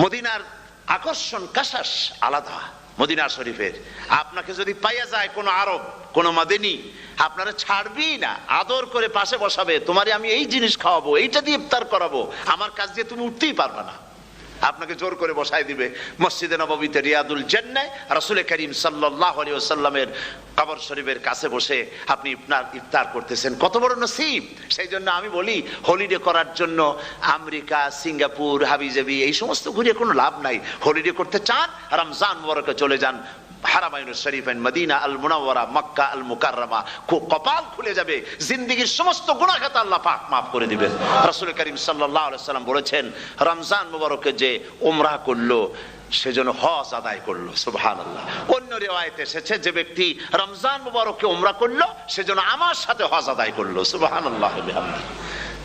মদিনার আকর্ষণ কাশাস আলাদা। মদিনা শরীফের আপনাকে যদি পাইয়া যায় কোন আরব, কোন মাদানী, আপনারা ছাড়বি না, আদর করে পাশে বসাবে, তোমারে আমি এই জিনিস খাওয়াবো, এইটা দিয়ে ইফতার করাবো, আমার কাছ দিয়ে তুমি উঠতেই পারবে না, আপনাকে জোর করে বসায় দিবে। মসজিদে নববীতে রিয়াদুল জান্নাহ রাসূল করিম সাল্লাল্লাহু আলাইহি ওয়াসাল্লামের কবর শরীফের কাছে বসে আপনি ইফতার করতেছেন, কত বড় নসিব। সেই জন্য আমি বলি, হলিডে করার জন্য আমেরিকা, সিঙ্গাপুর, হাবিজাবি এই সমস্ত ঘুরে কোনো লাভ নাই। হলিডে করতে চান, রমজান মুবারকে চলে যান হারামাইনুশ শরীফাইন, মদিনা আল মুনাওয়ারা, মক্কা আল মুকাররমা। কপাল খুলে যাবে, জিন্দেগীর সমস্ত গুনাহ খাতা আল্লাহ পাক মাফ করে দিবেন। রাসূল করিম সাল্লাল্লাহু আলাইহি ওয়াসাল্লাম বলেছেন, রমজান মুবারকে যে উমরা করলো সেজন্য হজ আদায় করলো। সুবহানাল্লাহ। অন্য রিওয়ায়াতে এসেছে, যে ব্যক্তি রমজান মুবারকে উমরা করলো সেজন্য আমার সাথে হজ আদায় করলো। সুবহানাল্লাহ।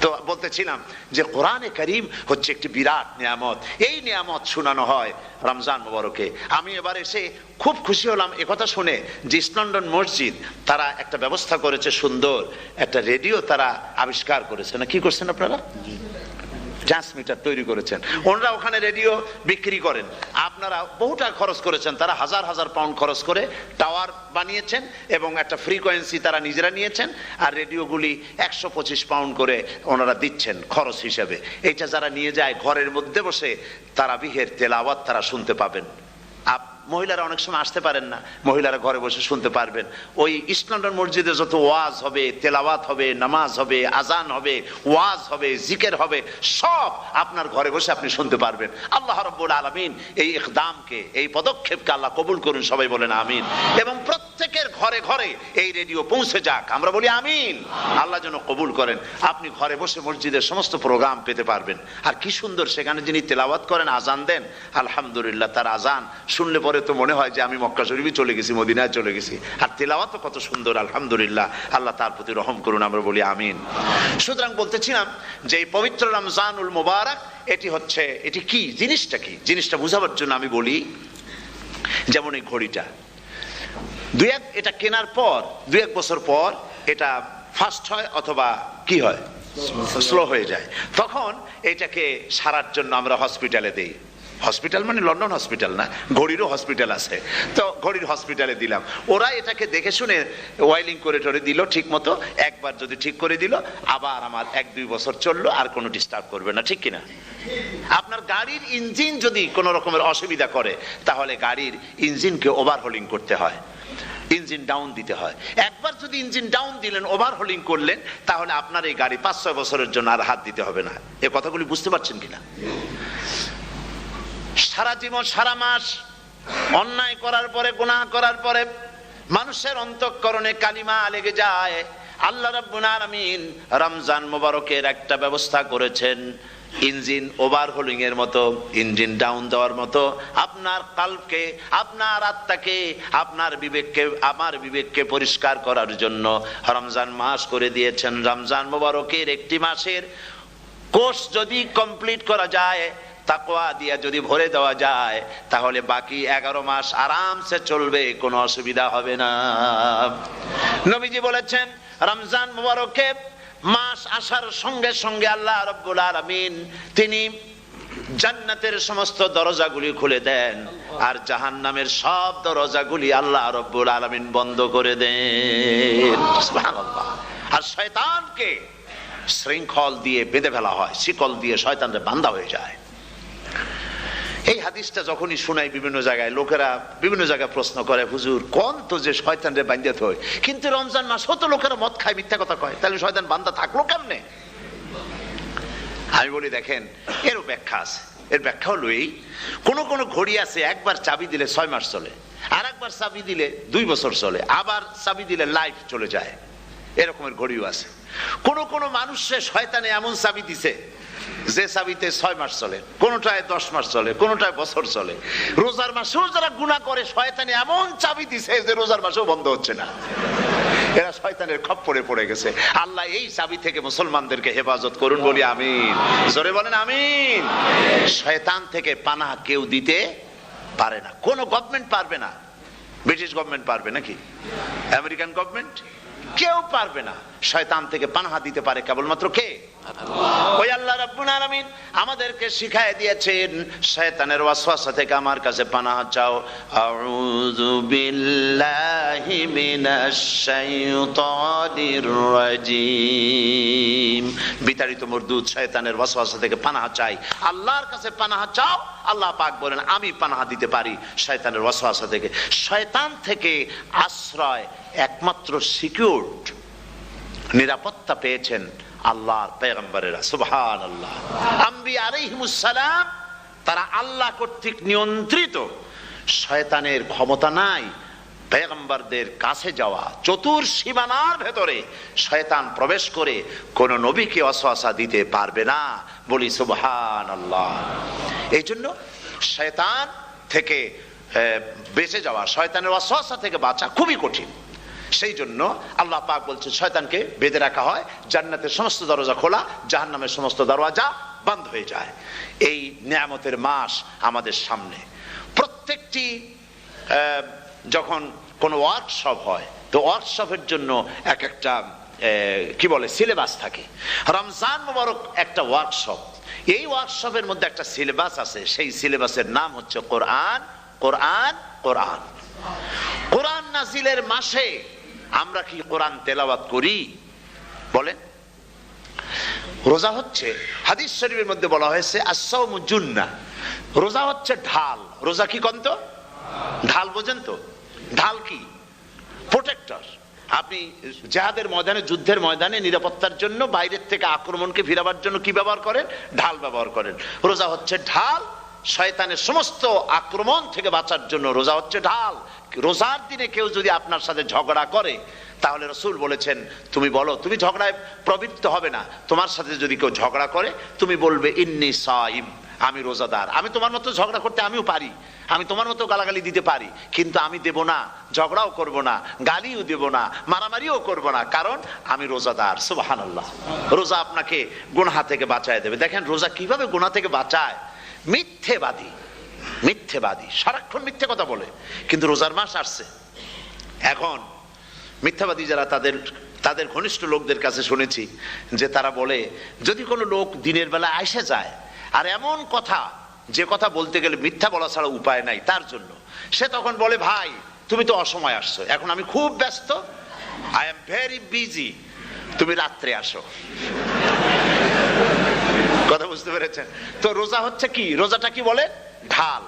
তো বলতেছিলাম যে কোরআনে কারীম হচ্ছে একটি বিরাট নিয়ামত। এই নিয়ামত শোনানো হয় রমজান মুবারকে। আমি এবার এসে খুব খুশি হলাম একথা শুনে যে ইস্ট লন্ডন মসজিদ তারা একটা ব্যবস্থা করেছে, সুন্দর একটা রেডিও তারা আবিষ্কার করেছে। না কি করছেন আপনারা? ট্রান্সমিটার তৈরি করেছেন। ওনারা ওখানে রেডিও বিক্রি করেন। আপনারা বহুটা খরচ করেছেন, তারা হাজার হাজার পাউন্ড খরচ করে টাওয়ার বানিয়েছেন এবং একটা ফ্রিকোয়েন্সি তারা নিজেরা নিয়েছেন, আর রেডিওগুলি 125 পাউন্ড করে ওনারা দিচ্ছেন খরচ হিসেবে। এইটা যারা নিয়ে যায় ঘরের মধ্যে বসে তারাবিহের তেলাওয়াত তারা শুনতে পাবেন। মহিলারা অনেক সময় আসতে পারেন না, মহিলারা ঘরে বসে শুনতে পারবেন। ওই ইস্ট লন্ডন মসজিদে যত ওয়াজ হবে, তেলাওয়াত হবে, নামাজ হবে, আজান হবে, ওয়াজ হবে, জিকির হবে, সব আপনার ঘরে বসে আপনি শুনতে পারবেন। আল্লাহ রাব্বুল আলামিন এই ইকদামকে, এই পদক্ষেপকে আল্লাহ কবুল করুন, সবাই বলেন আমিন। এবং প্রত্যেকের ঘরে ঘরে এই রেডিও পৌঁছে যাক, আমরা বলি আমিন। আল্লাহ যেন কবুল করেন। আপনি ঘরে বসে মসজিদের সমস্ত প্রোগ্রাম পেতে পারবেন। আর কি সুন্দর, সেখানে যিনি তেলাওয়াত করেন, আজান দেন, আলহামদুলিল্লাহ, তার আজান শুনলে পরে তো মনে হয় যে আমি মক্কা শরীফে চলে গেছি, মদিনায় চলে গেছি। আর তেলাওয়াত তো কত সুন্দর, আলহামদুলিল্লাহ। আল্লাহ তার প্রতি রহম করুন, আমরা বলি আমিন। সুতরাং বলতেছিলাম যে এই পবিত্র রমজানুল মুবারক, এটি কি, জিনিসটা কি, জিনিসটা বুঝাবার জন্য আমি বলি, যেমন এই ঘড়িটা এটা কেনার পর 2-1 বছর পর এটা ফাস্ট হয় অথবা কি হয়, স্লো হয়ে যায়। তখন এটাকে সারার জন্য আমরা হসপিটালে দেই। হসপিটাল মানে লন্ডন হসপিটাল না, ঘড়িরও হসপিটাল আছে, তো ঘড়ির হসপিটালে দিলাম। ওরা এটাকে দেখে শুনে ওয়াইলিং করে টরে দিল ঠিক মতো। একবার যদি ঠিক করে দিল, আবার আমার 1-2 বছর চললো, আর কোনো ডিস্টার্ব করবে না, ঠিক কিনা? আপনার গাড়ির ইঞ্জিন যদি কোনো রকমের অসুবিধা করে, তাহলে গাড়ির ইঞ্জিনকে ওভারহোলিং করতে হয়, ইঞ্জিন ডাউন দিতে হয়। একবার যদি ইঞ্জিন ডাউন দিলেন, ওভারহোলিং করলেন, তাহলে আপনার এই গাড়ি 5-6 বছরের জন্য আর হাত দিতে হবে না। এ কথাগুলি বুঝতে পারছেন কিনা? সারা জীবন, সারা মাস অন্যায় করার পরে, গুনাহ করার পরে মানুষের অন্তঃকরণে কালিমা লেগে যায়। আল্লাহ রাব্বুল আলামিন রমজান মোবারকের একটা ব্যবস্থা করেছেন, ইঞ্জিন ওভারহোলিং এর মতো, ইঞ্জিন ডাউন দেওয়ার মতো। আপনার কালবকে, আপনার আত্মাকে, আপনার বিবেককে, আমার বিবেককে পরিষ্কার করার জন্য রমজান মাস করে দিয়েছেন। রমজান মোবারকের একটি মাসের কোর্স যদি কমপ্লিট করা যায়, তাকওয়া দিয়া যদি ভরে দেওয়া যায়, তাহলে বাকি 11 মাস আরামসে চলবে, কোনো অসুবিধা হবে না। নবীজি বলেছেন, রমজান মুবারকে মাস আসার সঙ্গে সঙ্গে আল্লাহ রাব্বুল আলামিন তিনি জান্নাতের সমস্ত দরজাগুলি খুলে দেন, আর জাহান্নামের সব দরজাগুলি আল্লাহ রাব্বুল আলামিন বন্ধ করে দেন। সুবহানাল্লাহ। আর শয়তানকে শৃঙ্খল দিয়ে বেঁধে ফেলা হয়, শিকল দিয়ে শয়তানরে বাঁধা হয়ে যায়। এই হাদিসটা যখনই শোনাই বিভিন্ন জায়গায়, লোকেরা বিভিন্ন জায়গায় প্রশ্ন করে, হুজুর কোন তো যে শয়তানরে বাঁধতে হয়, কিন্তু রমজান মাস হতো লোকেরা মদ খায়, মিথ্যা কথা কয়, তাহলে শয়তান বাঁধা থাকলো কেমনে? আমি বলি, দেখেন, এরও ব্যাখ্যা আছে। এর ব্যাখ্যা হলো এই, কোন কোন ঘড়ি আছে একবার চাবি দিলে 6 মাস চলে, আর একবার চাবি দিলে 2 বছর চলে, আবার চাবি দিলে লাইফ চলে যায়। এরকমের ঘড়িও আছে। কোন কোন মানুষের শয়তানে এমন চাবি দিছে যে চাবিতে 6 মাস চলে, কোনটায় 10 মাস চলে, কোনটায় বছর চলে। রোজার মাসেও যারা গুনাহ করে, শয়তানে এমন চাবি দিছে যে রোজার মাসেও বন্ধ হচ্ছে না। এরা শয়তানের খপ্পরে পড়ে গেছে। আল্লাহ এই চাবি থেকে মুসলমানদেরকে হেফাজত করুন, বলি আমিন। জোরে বলেন আমিন। শয়তান থেকে পানাহ কেউ দিতে পারে না, কোন গভর্নমেন্ট পারবে না। ব্রিটিশ গভর্নমেন্ট পারবে নাকি? American government? কেউ পারবে না। শয়তান থেকে পানাহ দিতে পারে কেবলমাত্র কে? ওই আল্লাহ রাব্বুল আলামিন আমাদেরকে শিখায় দিয়েছেন, শয়তানের ওয়াসওয়াসা থেকে আমার কাছে পানাহ চাও। আউযু বিল্লাহি মিনাশ শাইতানির রাজিম। বিতাড়িত মরদুদ শয়তানের ওয়াসওয়াসা থেকে পানাহ চাই, আল্লাহর কাছে পানাহ চাও। আল্লাহ পাক বলেন, আমি পানাহ দিতে পারি শয়তানের ওয়াসওয়াসা থেকে। শয়তান থেকে আশ্রয় একমাত্র সিকিউরড, নিরাপত্তা পেয়েছেন আল্লাহর পয়গম্বরেরা। সুবহানাল্লাহ। আম্বিয়া আলাইহিমুস সালাম, তারা আল্লাহ কর্তৃক নিয়ন্ত্রিত। শয়তানের ক্ষমতা নাই পয়গম্বরদের কাছে যাওয়া। চতুর্সীমানার ভেতরে শয়তান প্রবেশ করে কোন নবীকে ওয়াসওয়াসা দিতে পারবে না, বলি সুবহানাল্লাহ। এই জন্য শয়তান থেকে বেঁচে যাওয়া, শয়তানের ওয়াসওয়াসা থেকে বাঁচা খুবই কঠিন। সেই জন্য আল্লাহ পাক বলছেন, শয়তানকে বেঁধে রাখা হয়, জান্নাতের সমস্ত দরজা খোলা, জাহান্নামের সমস্ত দরজা বন্ধ হয়ে যায়। এই নিয়ামতের মাস আমাদের সামনে। প্রত্যেকটি যখন কোনো ওয়ার্কশপ হয়, তো ওয়ার্কশপের জন্য এক একটা কি বলে সিলেবাস থাকে। রমজান মুবারক একটা ওয়ার্কশপ। এই ওয়ার্কশপের মধ্যে একটা সিলেবাস আছে, সেই সিলেবাসের নাম হচ্ছে কোরআন। কোরআন, কোরআন। কোরআন নাজিলের মাসে আমরা কি কোরআন তেলাওয়াত করি? বলেন। রোজা হচ্ছে, হাদিস শরীফের মধ্যে বলা হয়েছে, আস-সাওমু জুন্নাহ, রোজা হচ্ছে ঢাল। রোজা কি কন্ত? ঢাল বোঝেন তো? ঢাল কি? প্রোটেক্টর। আপনি জিহাদের ময়দানে, যুদ্ধের ময়দানে নিরাপত্তার জন্য, বাইরের থেকে আক্রমণকে ভিড়াবার জন্য কি ব্যবহার করেন? ঢাল ব্যবহার করেন। রোজা হচ্ছে ঢাল, শয়তানের সমস্ত আক্রমণ থেকে বাঁচার জন্য রোজা হচ্ছে ঢাল। রোজার দিনে কেউ যদি আপনার সাথে ঝগড়া করে, তাহলে রাসূল বলেছেন তুমি বলো, তুমি ঝগড়ায় প্রবৃত্ত হবে না। তোমার সাথে যদি কেউ ঝগড়া করে, তুমি বলবে ইন্নী সাইম, আমি রোজাদার। আমি তোমার মতো ঝগড়া করতে আমিও পারি, আমি তোমার মতো গালাগালি দিতে পারি, কিন্তু আমি দেব না, ঝগড়াও করব না, গালিও দেব না, মারামারিও করব না, কারণ আমি রোজাদার। সুবহানাল্লাহ। রোজা আপনাকে গুনাহ থেকে বাঁচায় দেবে। দেখেন রোজা কিভাবে গুনাহ থেকে বাঁচায়। মিথ্যেবাদী, মিথ্যেবাদী সারাক্ষণ মিথ্যে কথা বলে, কিন্তু রোজার মাস আসছে, এখন মিথ্যাবাদী যারা, তাদের ঘনিষ্ঠ লোকদের কাছে শুনেছি যে তারা বলে, যদি কোনো লোক দিনের বেলা আইসা যায় আর এমন কথা, যে কথা বলতে গেলে মিথ্যা বলা ছাড়া উপায় নাই তার জন্য, সে তখন বলে ভাই তুমি তো অসময় আসছো, এখন আমি খুব ব্যস্ত, আই এম ভেরি বিজি, তুমি রাত্রে আসো। কথা বুঝতে পেরেছেন তো? রোজা হচ্ছে কি? রোজাটা কি বলে? ঢাল।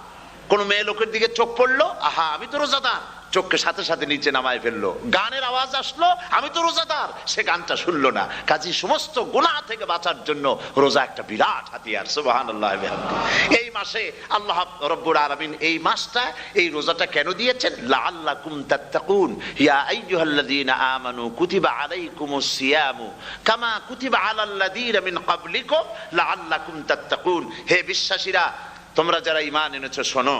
কোন মেয়ে লোকের দিকে চোখ পড়লো, আহা আমি তো রোজাদার, চোখকে সাথে সাথে নিচে নামায় ফেললো। গানের আওয়াজ আসলো, আমি তো রোজাদার, সে গানটা শুনলো না। কাজী সমস্ত গুনাহ থেকে বাঁচার জন্য রোজা একটা বিরাট হাতিয়ার। সুবহানাল্লাহ। এই মাসে আল্লাহ রাব্বুল আলামিন এই মাসটা, এই রোজাটা কেন দিয়েছেন? লাআল্লাকুম তাত্তাকুন, ইয়া আইয়ুহাল্লাযীনা আমানু কুতিবা আলাইকুমুস সিয়ামু কামা কুতিবা আলাল্লাযীনা মিন ক্বাবলিকুম লাআল্লাকুম তাত্তাকুন। হে বিশ্বাসীরা, তোমরা যারা ঈমান এনেছো, শোনো,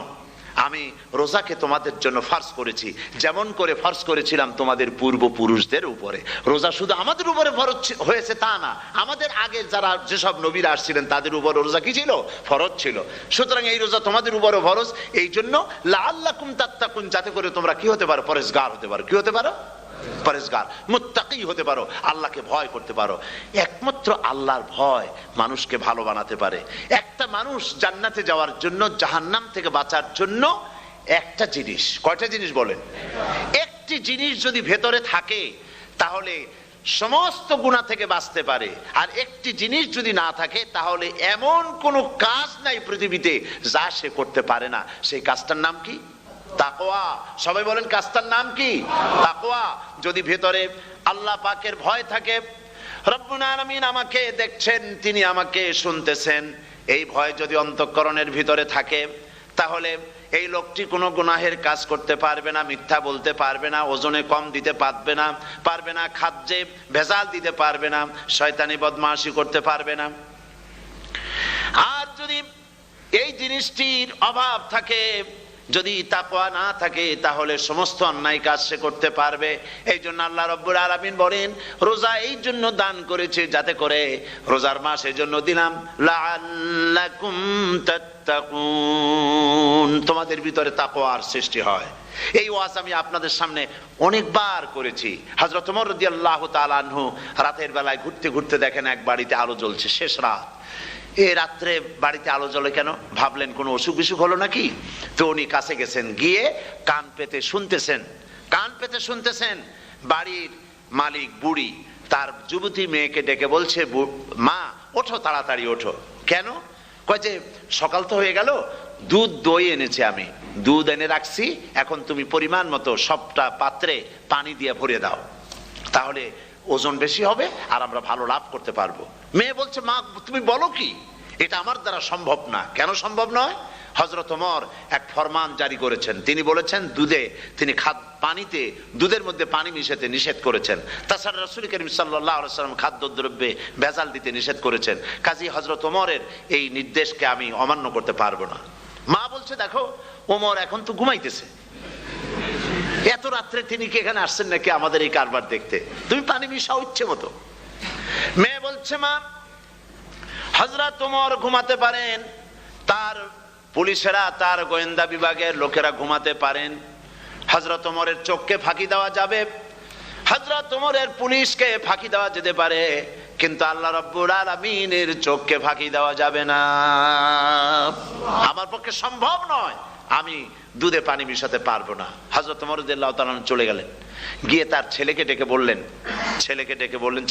আমি রোজাকে তোমাদের জন্য ফরজ করেছি, যেমন করে ফরজ করেছিলাম তোমাদের পূর্বপুরুষদের উপরে। রোজা শুধু আমাদের উপরে ফরজ হয়েছে তা না, আমাদের আগে যারা যেসব নবীরা আসছিলেন তাদের উপর রোজা কি ছিল? ফরজ ছিল। সুতরাং এই রোজা তোমাদের উপরে ফরজ, এই জন্য লাআল্লাকুম তাত্তাকুন, যাতে করে তোমরা কি হতে পারো? পরেজগার হতে পারো। কি হতে পারো? পরেজগার, মুত্তাকি হতে পারো, আল্লাহকে ভয় করতে পারো। একমাত্র আল্লাহর ভয় মানুষকে ভালো বানাতে পারে। একটা মানুষ জান্নাতে যাওয়ার জন্য, জাহান্নাম থেকে বাঁচার জন্য একটা জিনিস, কয়টা জিনিস বলেন? একটি জিনিস যদি ভেতরে থাকে তাহলে সমস্ত গুনাহ থেকে বাঁচতে পারে। আর একটি জিনিস যদি না থাকে তাহলে এমন কোনো কাজ নাই পৃথিবীতে যা সে করতে পারে না। সেই কাজটার নাম কি? তাকওয়া। সবাই বলেন কাজটার নাম কি? তাকওয়া। যদি ভেতরে আল্লাহ পাকের ভয় থাকে, রব্বুল আলামিন আমাকে দেখছেন, তিনি আমাকে শুনতেছেন, এই ভয় যদি অন্তঃকরণের ভিতরে থাকে, তাহলে এই লোকটি কোনো গুনাহের কাজ করতে পারবে না, মিথ্যা বলতে পারবে না, ওজনে কম দিতে পারবে না, খাদ্যে ভেজাল দিতে পারবে না, শয়তানি বদমাশি করতে পারবে না। আর যদি এই জিনিসটির অভাব থাকে, যদি তাকওয়া না থাকে, তাহলে সমস্ত অন্যায় কাজ সে করতে পারবে। এই জন্য আল্লাহ রাব্বুল আলামিন বলেন, রোজা এই জন্য দান করেছে যাতে করে, রোজার মাস এই জন্য দিলাম, লাআল্লাকুম তাত্তাকুন, তোমাদের ভিতরে তাকওয়ার সৃষ্টি হয়। এই ওয়াজ আমি আপনাদের সামনে অনেকবার করেছি। হযরত ওমর রাদিয়াল্লাহু তাআলা আনহু রাতের বেলায় ঘুরতে ঘুরতে দেখেন এক বাড়িতে আলো জ্বলছে, শেষ রাত। এই রাত্রে বাড়িতে আলো জ্বলে কেন? ভাবলেন কোনো অসুখ বিসুখ হলো নাকি। তো উনি কাছে গেছেন, গিয়ে কান পেতে শুনতেছেন। বাড়ির মালিক বুড়ি তার যুবতী মেয়েকে ডেকে বলছে, মা ওঠো, তাড়াতাড়ি ওঠো। কেন? কয় যে সকাল তো হয়ে গেল, দুধ দই এনেছি, আমি দুধ এনে রাখছি, এখন তুমি পরিমাণ মতো সবটা পাত্রে পানি দিয়ে ভরে দাও, তাহলে ওজন বেশি হবে আর আমরা ভালো লাভ করতে পারবো। মেয়ে বলছে, মা তুমি বলো কি, এটা আমার দ্বারা সম্ভব না। কেন সম্ভব নয়? হযরত ওমর এক ফরমান জারি করেছেন, তিনি বলেছেন তিনি পানিতে, দুধের মধ্যে পানি মিশাতে নিষেধ করেছেন। তাছাড়া রাসূল করিম সাল্লাল্লাহু আলাইহি ওয়াসাল্লাম খাদ্যদ্রব্যে ভেজাল দিতে নিষেধ করেছেন। কাজী হযরত ওমরের এই নির্দেশকে আমি অমান্য করতে পারবো না। মা বলছে, দেখো ওমর এখন তো ঘুমাইতেছে, এত রাত্রে তিনি কি এখানে আসছেন নাকি আমাদের এই কারবার দেখতে? তুমি পানি মিশাও ইচ্ছে মতো। মেয়ে বলছে, মা হযরত ওমর ঘুমাতে পারেন, তার পুলিশেরা, তার গোয়েন্দা বিভাগের লোকেরা ঘুমাতে পারেন, হযরত ওমরের চোখকে ফাঁকি দেওয়া যাবে, হযরত ওমরের পুলিশকে ফাঁকি দেওয়া যেতে পারে, কিন্তু আল্লাহ রাব্বুল আলামিনের চোখকে ফাঁকি দেওয়া যাবে না। আমার পক্ষে সম্ভব নয়, আমি দুধে পানি মিশাতে পারবো না। হযরত ওমর রাদিয়াল্লাহু তাআলা চলে গেলেন, গিয়ে তার ছেলেকে ডেকে বললেন,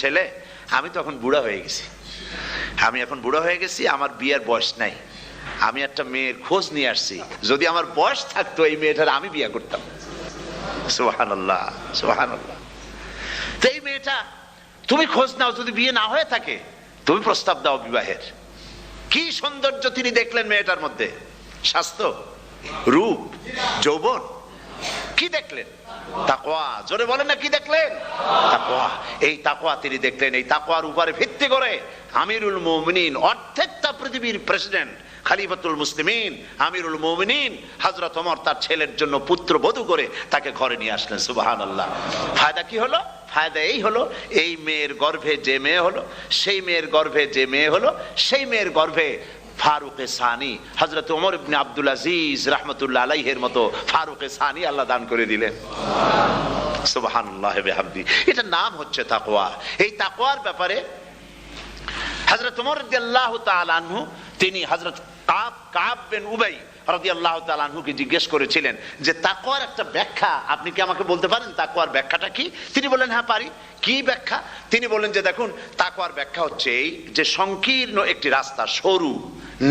ছেলে আমি তো এখন বুড়া হয়ে গেছি, আমার বিয়ের বয়স নাই, আমি একটা মেয়ের খোঁজ নিয়ে আসছি, যদি আমার বয়স থাকতো এই মেয়েটার আমি বিয়ে করতাম। সুবহানাল্লাহ, সুবহানাল্লাহ। তো এই মেয়েটা, তুমি খোঁজ নাও, যদি বিয়ে না হয়ে থাকে তুমি প্রস্তাব দাও বিবাহের। কি সৌন্দর্য তিনি দেখলেন মেয়েটার মধ্যে, স্বাস্থ্য, রূপ, যৌবন, কি দেখলেন? তাকওয়া। জোরে বলেন না, কি দেখলেন? তাকওয়া। এই তাকওয়া তিনি দেখলেন। এই তাকওয়ার উপরে ভিত্তি করে আমিরুল মুমিনিন, অর্ধেকটা পৃথিবীর প্রেসিডেন্ট, খলিফাতুল মুসলিমিন, আমিরুল মুমিনিন হযরত ওমর তার ছেলের জন্য পুত্রবধূ করে তাকে ঘরে নিয়ে আসলেন। সুবহানাল্লাহ। ফায়দা কি হলো? ফায়দা এই হলো, এই মেয়ের গর্ভে যে মেয়ে হলো, সেই মেয়ের গর্ভে যে মেয়ে হলো, সেই মেয়ের গর্ভে ফারুকে সানি হযরত ওমর ইবনে আব্দুল আজিজ রাহমাতুল্লাহ আলাইহির মতো ফারুকে সানি আল্লাহ দান করে দিলেন। সুবহানাল্লাহ বিহামদি। এটার নাম হচ্ছে তাকওয়া। এই তাকওয়ার ব্যাপারে হযরত ওমর রাদিয়াল্লাহু তাআলা আনহু তিনি হযরত কাব বিন উবাই রাদিয়াল্লাহু তাআলা আনহুকে জিজ্ঞেস করেছিলেন যে তাকওয়ার একটা ব্যাখ্যা আপনি কি আমাকে বলতে পারেন, তাকওয়ার ব্যাখ্যাটা কি? তিনি বললেন, হ্যাঁ পারি। কি ব্যাখ্যা? তিনি বললেন যে দেখুন, তাকওয়ার ব্যাখ্যা হচ্ছে এই যে সংকীর্ণ একটি রাস্তা, সরু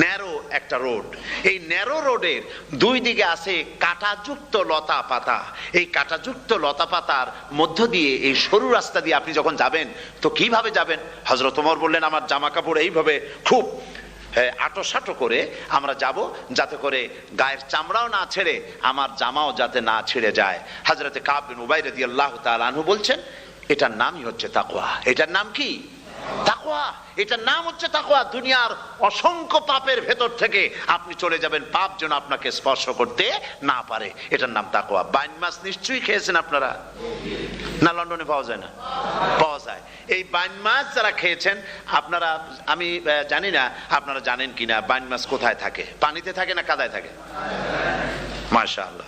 ন্যারো একটা রোড, এই ন্যারো রোডের দুই দিকে আছে কাঁটাযুক্ত লতা পাতা। এই কাঁটাযুক্ত লতা পাতার মধ্য দিয়ে এই সরু রাস্তা দিয়ে আপনি যখন যাবেন তো কিভাবে যাবেন? হযরত ওমর বললেন, আমার জামা কাপড় এইভাবে খুব আটোসাটো করে আমরা যাব, যাতে করে গায়ের চামড়াও না ছেড়ে আমার জামাও যাতে না ছেড়ে যায়। হযরত কাব বিন উবাই রাদিয়াল্লাহু তাআলা আনহু বলছেন, এটার নামই হচ্ছে তাকওয়া। এটার নাম কি? তাকওয়া। এটার নাম হচ্ছে তাকওয়া। দুনিয়ার অসংখ্য পাপের ভেতর থেকে আপনি চলে যাবেন, পাপ যেন আপনাকে স্পর্শ করতে না পারে। এটার নাম তাকওয়া। বাইন মাছ নিশ্চয়ই খেয়েছেন আপনারা, না লন্ডনে পাওয়া যায় না? পাওয়া যায়। এই বাইন মাছ যারা খেয়েছেন আপনারা, আমি জানি না আপনারা জানেন কিনা, বাইন মাছ কোথায় থাকে? পানিতে থাকে না কাদায় থাকে? মাশাআল্লাহ,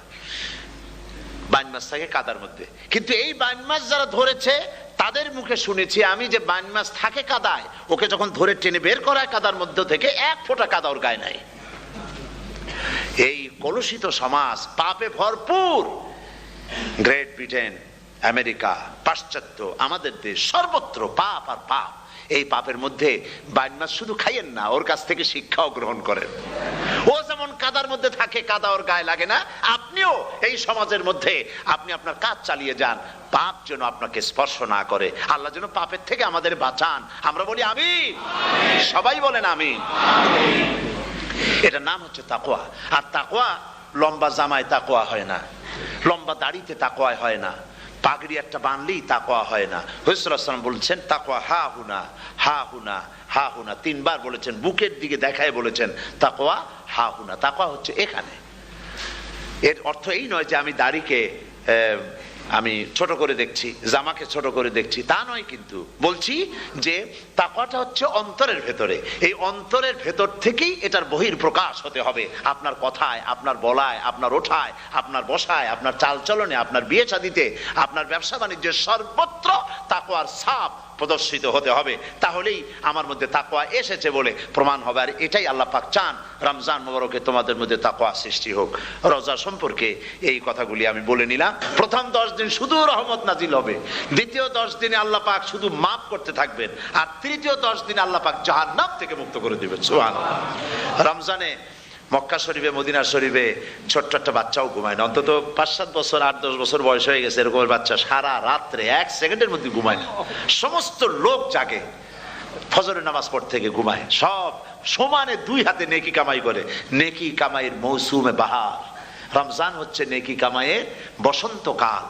বাইন মাছ থাকে কাদার মধ্যে। কিন্তু এই বাইন মাছ যারা ধরেছে তাদের মুখে শুনেছি আমি যে বাইন মাছ থাকে কাদায়, ওকে যখন ধরে টেনে বের করা হয় কাদার মধ্যে থেকে, এক ফোঁটা কাদা ওর গায়ে নাই। এই কলুষিত সমাজ, পাপে ভরপুর, গ্রেট ব্রিটেন, আমেরিকা, পাশ্চাত্য, আমাদের দেশ, সর্বত্র পাপ আর পাপ। এই পাপের মধ্যে বাইন মাছ শুধু খাইয়েন না, ওর কাছ থেকে শিক্ষাও গ্রহণ করেন। ও যেমন কাদার মধ্যে থাকে, কাদা ওর গায়ে লাগে না, আপনিও এই সমাজের মধ্যে আপনি আপনার কাজ চালিয়ে যান, পাপ যেন আপনাকে স্পর্শ না করে। আল্লাহ যেন পাপের থেকে আমাদের বাঁচান। আমরা বলি আমিন, সবাই বলেন আমিন। এটার নাম হচ্ছে তাকওয়া। আর তাকওয়া লম্বা জামায় তাকওয়া হয় না, লম্বা দাড়িতে তাকওয়া হয় না, পাগড়ি একটা বানলেই তাকওয়া হয় না। রাসূলুল্লাহ সাল্লাল্লাহু আলাইহি ওয়াসাল্লাম বলেছেন তাকওয়া হা হুনা, হা হুনা, হা হুনা, তিনবার বলেছেন, বুকের দিকে দেখায় বলেছেন তাকওয়া হা হুনা। তাকওয়া হচ্ছে এখানে। এর অর্থ এই নয় যে আমি দাড়িকে আমি ছোট করে দেখছি, জামাকে ছোট করে দেখছি, তা নয়। কিন্তু বলছি যে তাকওয়াটা হচ্ছে অন্তরের ভেতরে। এই অন্তরের ভেতর থেকেই এটার বহির প্রকাশ হতে হবে। আপনার কথায়, আপনার বলায়, আপনার ওঠায়, আপনার বসায়, আপনার চালচলনে, আপনার বিয়ে শাদীতে, আপনার ব্যবসা বাণিজ্যের সর্বত্র তাকওয়ার ছাপ প্রদর্শিত হতে হবে। তাহলেই আমার মধ্যে তাকওয়া এসেছে বলে প্রমাণ হবে। আর এটাই আল্লাহ পাক চান, রমজান মোবারকে তোমাদের মধ্যে তাকওয়া সৃষ্টি হোক। রোজা সম্পর্কে এই কথাগুলি আমি বলে নিলাম। প্রথম 10 দিন শুধু রহমত নাজিল হবে, দ্বিতীয় 10 দিনে আল্লাহ পাক শুধু মাফ করতে থাকবেন, আর তৃতীয় 10 দিনে আল্লাহ পাক জাহান্নাম থেকে মুক্ত করে দিবেন। সুবহানাল্লাহ। রমজানে মক্কা শরীফে, মদিনা শরীফে ছোট্ট একটা বাচ্চাও ঘুমায় না। অন্তত 5-7 বছর, 8-10 বছর বয়স হয়ে গেছে এরকমের বাচ্চা সারা রাত্রে 1 সেকেন্ডের মধ্যে ঘুমায় না। সমস্ত লোক জাগে, ফজরের নামাজ পড়তে থেকে ঘুমায়, সব সমানে 2 হাতে নেকি কামাই করে। নেকি কামাইয়ের মৌসুমে বাহার। রমজান হচ্ছে নেকি কামাইয়ের বসন্তকাল।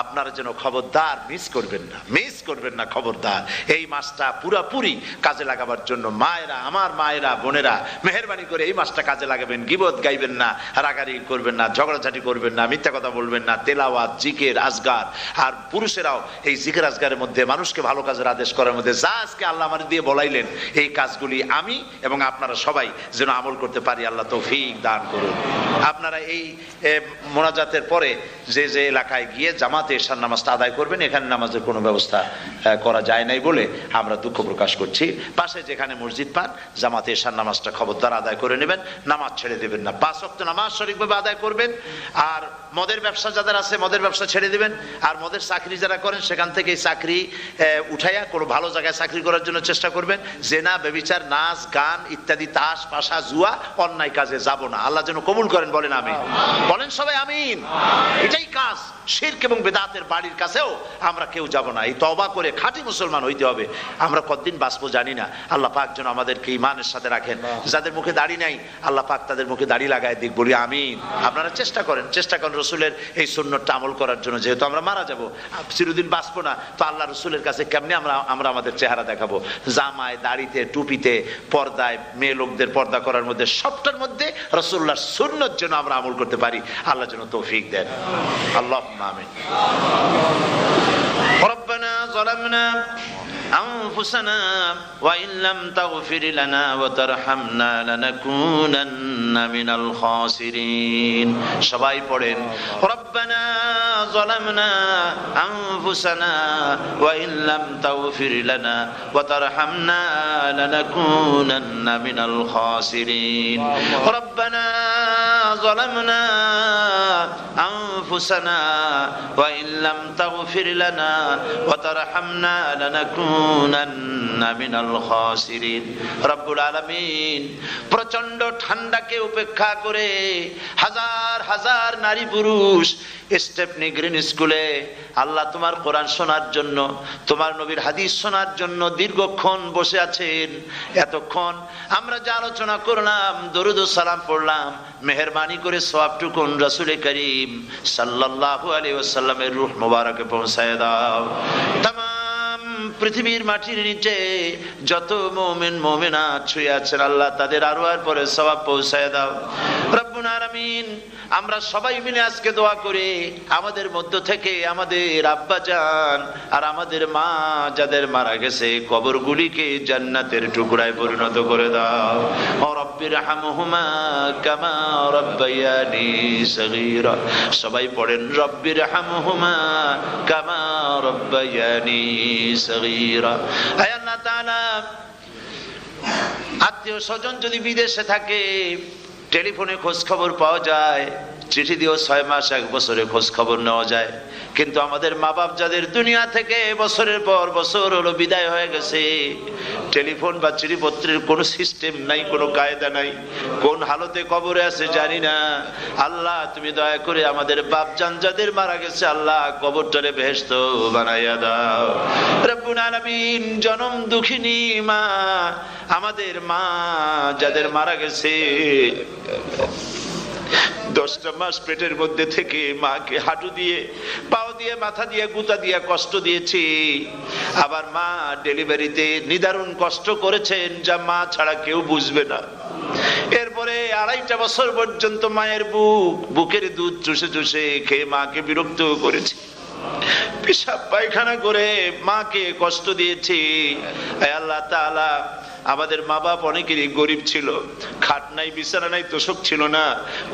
আপনারা যেন খবরদার মিস করবেন না, মিস করবেন না, খবরদার। এই মাসটা পুরাপুরি কাজে লাগাবার জন্য মায়েরা, আমার মায়েরা, বোনেরা, মেহেরবানি করে এই মাসটা কাজে লাগাবেন। গীবত গাইবেন না, রাগারাগি করবেন না, ঝগড়াঝাটি করবেন না, মিথ্যা কথা বলবেন না, তেলাওয়াত, জিকির, আজগার। আর পুরুষেরাও এই জিকির আজগারের মধ্যে, মানুষকে ভালো কাজের আদেশ করার মধ্যে যা আজকে আল্লাহ আমার দিয়ে বলাইলেন, এই কাজগুলি আমি এবং আপনারা সবাই যেন আমল করতে পারি। আল্লাহ তৌফিক দান করুন। আপনারা এই মোনাজাতের পরে যে যে এলাকায় গিয়ে জামাতে এশার নামাজটা আদায় করবেন, এখানে নামাজের কোনো ব্যবস্থা করা যায় নাই বলে আমরা দুঃখ প্রকাশ করছি। পাশে যেখানে মসজিদ পান জামাতে এশার নামাজটা খবরদার আদায় করে নেবেন, নামাজ ছেড়ে দেবেন না, 5 ওয়াক্ত নামাজ সঠিকভাবে আদায় করবেন। আর মদের ব্যবসা যাদের আছে মদের ব্যবসা ছেড়ে দিবেন। আর মদের চাকরি যারা করেন সেখান থেকে চাকরি উঠাইয়া কোনো ভালো জায়গায় চাকরি করার জন্য চেষ্টা করবেন। জেনা, ব্যভিচার, নাচ গান ইত্যাদি, তাস পাশা, জুয়া, অন্যায় কাজে যাব না। আল্লাহ যেন কবুল করেন, বলেন আমিন। বলেন সবাই আমিন। এটাই কাজ। শিরক এবং বেদাতের বাড়ির কাছেও আমরা কেউ যাব না। এই তওবা করে খাঁটি মুসলমান হইতে হবে। আমরা কতদিন বাঁচবো জানি না, আল্লাহ পাক যেন আমাদেরকে ঈমানের সাথে রাখেন। যাদের মুখে দাড়ি নাই আল্লাহ পাক তাদের মুখে দাড়ি লাগায় দিক, বলি আমিন। আপনারা চেষ্টা করেন রসুলের এই সুন্নতটা আমল করার জন্য। যেহেতু আমরা মারা যাব, চিরদিন বাঁচবো না, তো আল্লাহ রসুলের কাছে কেমনে আমরা আমাদের চেহারা দেখাবো? জামায়, দাড়িতে, টুপিতে, পর্দায়, মেয়ে লোকদের পর্দা করার মধ্যে সবটার মধ্যে রসুল্লাহর সুন্নত যেন আমরা আমল করতে পারি। আল্লাহ যেন তৌফিক দেন। আল্লাহুম্মা আমিন। রব্বানা যালামনা أنفسنا وإن لم تغفر لنا وترحمنا لنكونن من الخاسرين। সবাই পড়েন ربنا ظلمنا أنفسنا وإن لم تغفر لنا وترحمنا لنكونن من الخاسرين ربنا ظلمنا أنفسنا وإن لم تغفر لنا وترحمنا لنكونن من الخاسرين। রব্বুল আলামিন প্রচন্ড ঠান্ডাকে উপেক্ষা করে হাজার হাজার নারী পুরুষ স্টেপনি গ্রিন স্কুলে আল্লাহ তোমার কোরআন শোনার জন্য, তোমার নবীর হাদিস শোনার জন্য দীর্ঘক্ষণ বসে আছেন। এতক্ষণ আমরা যে আলোচনা করলাম, দরুদ ও সালাম পড়লাম, মেহেরবানি করে সওয়াবটুকুন রাসূল করিম সাল্লাল্লাহু আলাইহি ওয়াসাল্লামের রূহ মোবারকে পৌঁছায় দাও। তামাম পৃথিবীর মাটির নিচে যত মুমিন মুমিনাত শুয়ে আছেন আল্লাহ তাদের আরওয়ার পরে সওয়াব পৌঁছায় দাও। রব্বুল আলামিন আমরা সবাই মিলে আজকে দোয়া করি, আমাদের মধ্য থেকে আমাদের আব্বা জান আর আমাদের মা যাদের মারা গেছে কবরগুলিকে জান্নাতের টুকরায় পরিণত করে দাও। ও রব্বিরহামহুমা কামা রাব্বায়ানি সগীরা। সবাই পড়েন রব্বিরহামহুমা কামা রাব্বায়ানি সগীরা। হে আল্লাহ তাআলা, আত্মীয় স্বজন যদি বিদেশে থাকে টেলিফোনে খোঁজ খবর পাওয়া যায়, চিঠি দিয়েও 6 মাস 1 বছরে খোঁজ খবর নেওয়া যায়, কিন্তু আমাদের মা বাপ যাদের দুনিয়া থেকে বছরের পর বছর হলো বিদায় হয়ে গেছে, টেলিফোন বা চিঠিপত্রের কোনো সিস্টেম নাই, কোনো কায়দা নাই, কোন হালতে কবরে আছে জানি না। আল্লাহ তুমি দয়া করে আমাদের বাপ জান যাদের মারা গেছে আল্লাহ কবরটারে বেহেশত বানাইয়া দাও। রব্বুল আলামিন জনম দুঃখিনী মা, আমাদের মা যাদের মারা গেছে 10টা মাস পেটের মধ্যে থেকে মাকে হাঁটু দিয়ে, পাও দিয়ে, মাথা দিয়ে, গুতা দিয়ে কষ্ট দিয়েছি। আবার মা ডেলিভারিতে নিদারুণ কষ্ট করেছেন যা মা ছাড়া কেউ বুঝবে না। এরপরে 2.5 বছর পর্যন্ত মায়ের বুকের দুধ চুষে চুষে খেয়ে মাকে বিরক্ত করেছি, পেশাব পায়খানা করে মাকে কষ্ট দিয়েছি। আল্লাহ তাআলা আমাদের মা বাপ অনেকেরই গরিব ছিল, খাট নাই, বিছানা নাই, তোষক ছিল না,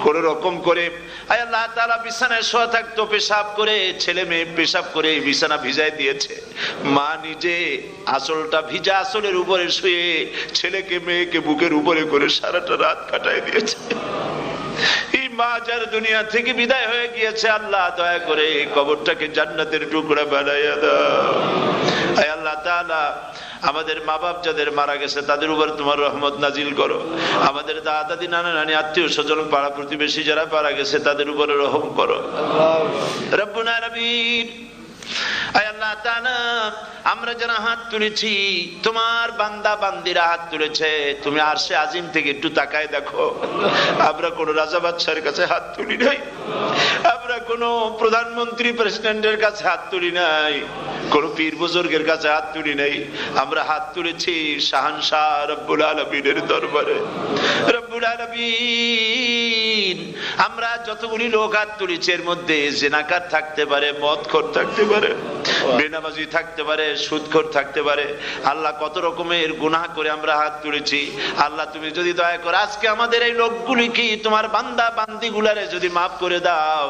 কোন রকম করে আল্লাহ তাআলা বিছানায় শোয়া থাকতো, পেশাব করে, ছেলে মেয়ে পেশাব করে বিছানা ভিজায় দিয়েছে। মা নিজে আঁচলটা ভিজা আঁচলের উপরে শুয়ে ছেলেকে মেয়েকে বুকের উপরে করে সারাটা রাত কাটায় দিয়েছে। এই মা যার দুনিয়া থেকে বিদায় হয়ে গিয়েছে আল্লাহ দয়া করে কবরটাকে জান্নাতের টুকরা বানাইয়া দাও। আল্লাহ তাআলা আমাদের মা বাপ যাদের মারা গেছে তাদের উপর তোমার রহমত নাজিল করো। আমাদের দাদা দাদি, নানা নানি, আত্মীয় স্বজন, পাড়া প্রতিবেশী যারা মারা গেছে তাদের উপরে রহম করো। রব্বুল আলামিন আল্লাহ তাআলা আমরা যারা হাত তুলেছি, তোমার বান্দা বান্দিরা হাত তুলেছে, তুমি আরশে আজিম থেকে একটু তাকায় দেখো, আমরা কোন রাজা বাদশার কাছে হাত তুলি নাই, আমরা কোন প্রধানমন্ত্রী প্রেসিডেন্টের কাছে হাত তুলি নাই, কোন পীর বুজুর্গের কাছে হাত তুলি নাই, আমরা হাত তুলেছি শাহানশাহ রব্বুল আলামিনের দরবারে। রব্বুল আলামিন আমরা যতগুলি লোক হাত তুলেছি এর মধ্যে জিনাকার থাকতে পারে, মদখোর থাকতে পারে, বেনামাজি থাকতে পারে, সুদখোর থাকতে পারে। আল্লাহ কত রকমের গুনাহ করে আমরা হাত তুলেছি। আল্লাহ তুমি যদি দয়া করে আজকে আমাদের এই লোকগুলি কি তোমার বান্দা বান্দি গুলারে যদি মাফ করে দাও,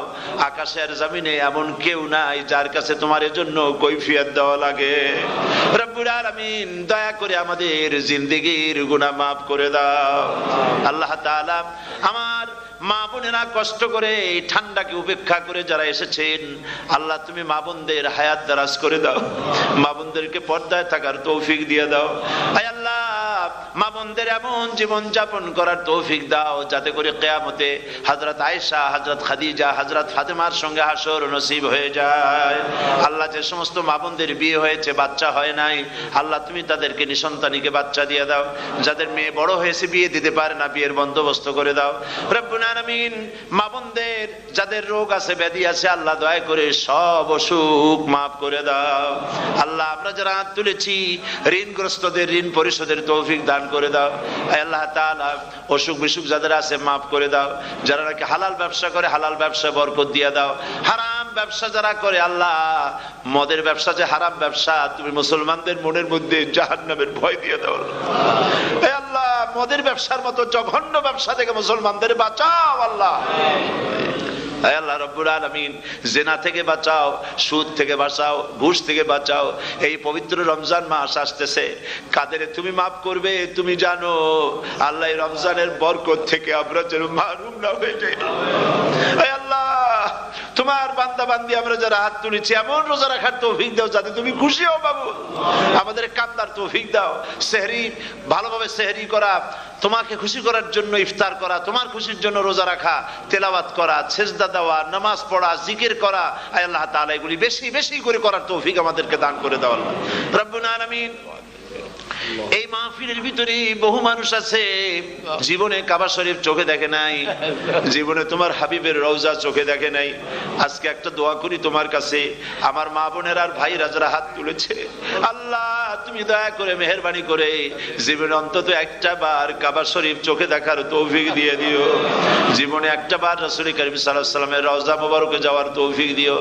আকাশের জমিনে এমন কেউ নাই যার কাছে তোমার এজন্য কৈফিয়ত দেওয়া লাগে। রব্বুল আলামিন দয়া করে আমাদের জিন্দেগির গুনাহ মাফ করে দাও। আল্লাহ তাআলা আমার মা বোনেরা কষ্ট করে এই ঠান্ডাকে উপেক্ষা করে যারা এসেছেন, আল্লাহ তুমি মা বোনদের হায়াত দারাজ করে দাও, মা বোনদেরকে পর্দায় থাকার তৌফিক দিয়ে দাও। আয় আল্লাহ মা বোনদের এমন জীবন যাপন করার তৌফিক দাও যাতে করে কিয়ামতে হযরত আয়েশা, হযরত খাদিজা, হযরত ফাতেমার সঙ্গে হাসর নসিব হয়ে যায়। আল্লাহ যে সমস্ত মা বোনদের বিয়ে হয়েছে বাচ্চা হয় নাই, আল্লাহ তুমি তাদেরকে নিঃসন্তানীকে বাচ্চা দিয়ে দাও। যাদের মেয়ে বড় হয়েছে বিয়ে দিতে পারে না, বিয়ের বন্দোবস্ত করে দাও। রব্বুল আলামিন মা বোনদের যাদের রোগ আছে ব্যাধি আছে, আল্লাহ দয়া করে সব অসুখ মাফ করে দাও। আল্লাহ আমরা যারা হাত তুলেছি ঋণগ্রস্তদের ঋণ পরিশোধের তৌফিক দান করে দাও। আল্লাহ তাআলা অসুখ বিসুখ যাদের আছে মাফ করে দাও। যারা নাকি হালাল ব্যবসা করে হালাল ব্যবসা বরকত দিয়ে দাও। হারাম ব্যবসা যারা করে, আল্লাহ মদের ব্যবসা যে হারাম ব্যবসা, তুমি মুসলমানদের মনের মধ্যে জাহান্নামের ভয় দিয়ে দাও। আল্লাহ মদের ব্যবসার মতো জঘন্য ব্যবসা থেকে মুসলমানদের বাঁচাও আল্লাহ। আল্লাহ রব্বুল আলামিন জিনা থেকে বাঁচাও, সুদ থেকে বাঁচাও, ঘুষ থেকে বাঁচাও। এই পবিত্র রমজান মাস আসতেছে, কাদের তুমি মাফ করবে তুমি জানো। আল্লাহ এই রমজানের বরকত থেকে আমরা যেন মাহরুম না হয়ে যাই। আল্লাহ তোমার বান্দা বান্দি আমরা যারা হাত তুলেছি এমন রোজা রাখার তৌফিক দাও যাতে তুমি খুশি হও বাবু। আমাদের কান্দার তৌফিক দাও, সেহরি ভালোভাবে সেহরি করা, তোমাকে খুশি করার জন্য ইফতার করা, তোমার খুশির জন্য রোজা রাখা, তেলাওয়াত করা, সেজদা দেওয়া, নামাজ পড়া, জিকির করা। আয় আল্লাহ তাআলা এগুলি বেশি বেশি করে করার তৌফিক আমাদেরকে দান করে দাও আল্লাহ রব্বুল আলামিন। এই মাহফিলের ভিতরে বহু মানুষ আছে জীবনে কাবা শরীফ চোখে দেখে নাই, জীবনে তোমার হাবিবের রওজা চোখে দেখে নাই। আজকে একটা দোয়া করি তোমার কাছে, আমার মা বোনের আর ভাইরা যারা হাত তুলেছে, আল্লাহ তুমি দয়া করে মেহেরবানি করে জীবনে অন্তত একটা বার কাবা শরীফ চোখে দেখার তৌফিক দিয়ে দিও। জীবনে একটা বার রাসূল করিম সাল্লাল্লাহু আলাইহি ওয়াসাল্লামের রওজা মোবারকে যাওয়ার তৌফিক দিও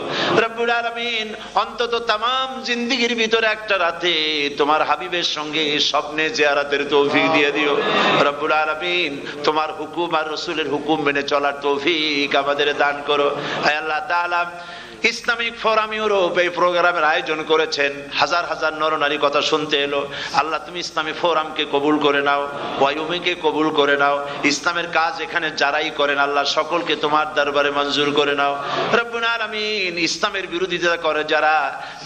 রব্বুল আলামিন। অন্তত তামাম জিন্দেগির ভিতরে একটা রাতে তোমার হাবিবের সঙ্গে স্বপ্নে জিয়ারতের তৌফিক দিয়ে দিও রব্বুল আলামিন। তোমার হুকুম আর রাসূলের হুকুম মেনে চলার তৌফিক আমাদের দান করো। আয় আল্লাহ তাআলা ইসলামিক ফোরাম ইউরোপ এই প্রোগ্রামের আয়োজন করেছেন, হাজার হাজার নরনারী কথা শুনতে এলো। আল্লাহ তুমি ইসলামী ফোরামকে কবুল করে নাও, ওয়াইউমিকে কবুল করে নাও। ইসলামের কাজ এখানে যারাই করেন আল্লাহ সকলকে তোমার দরবারে মঞ্জুর করে নাও রব্বুল আলামিন। ইসলামের বিরোধিতা করে যারা,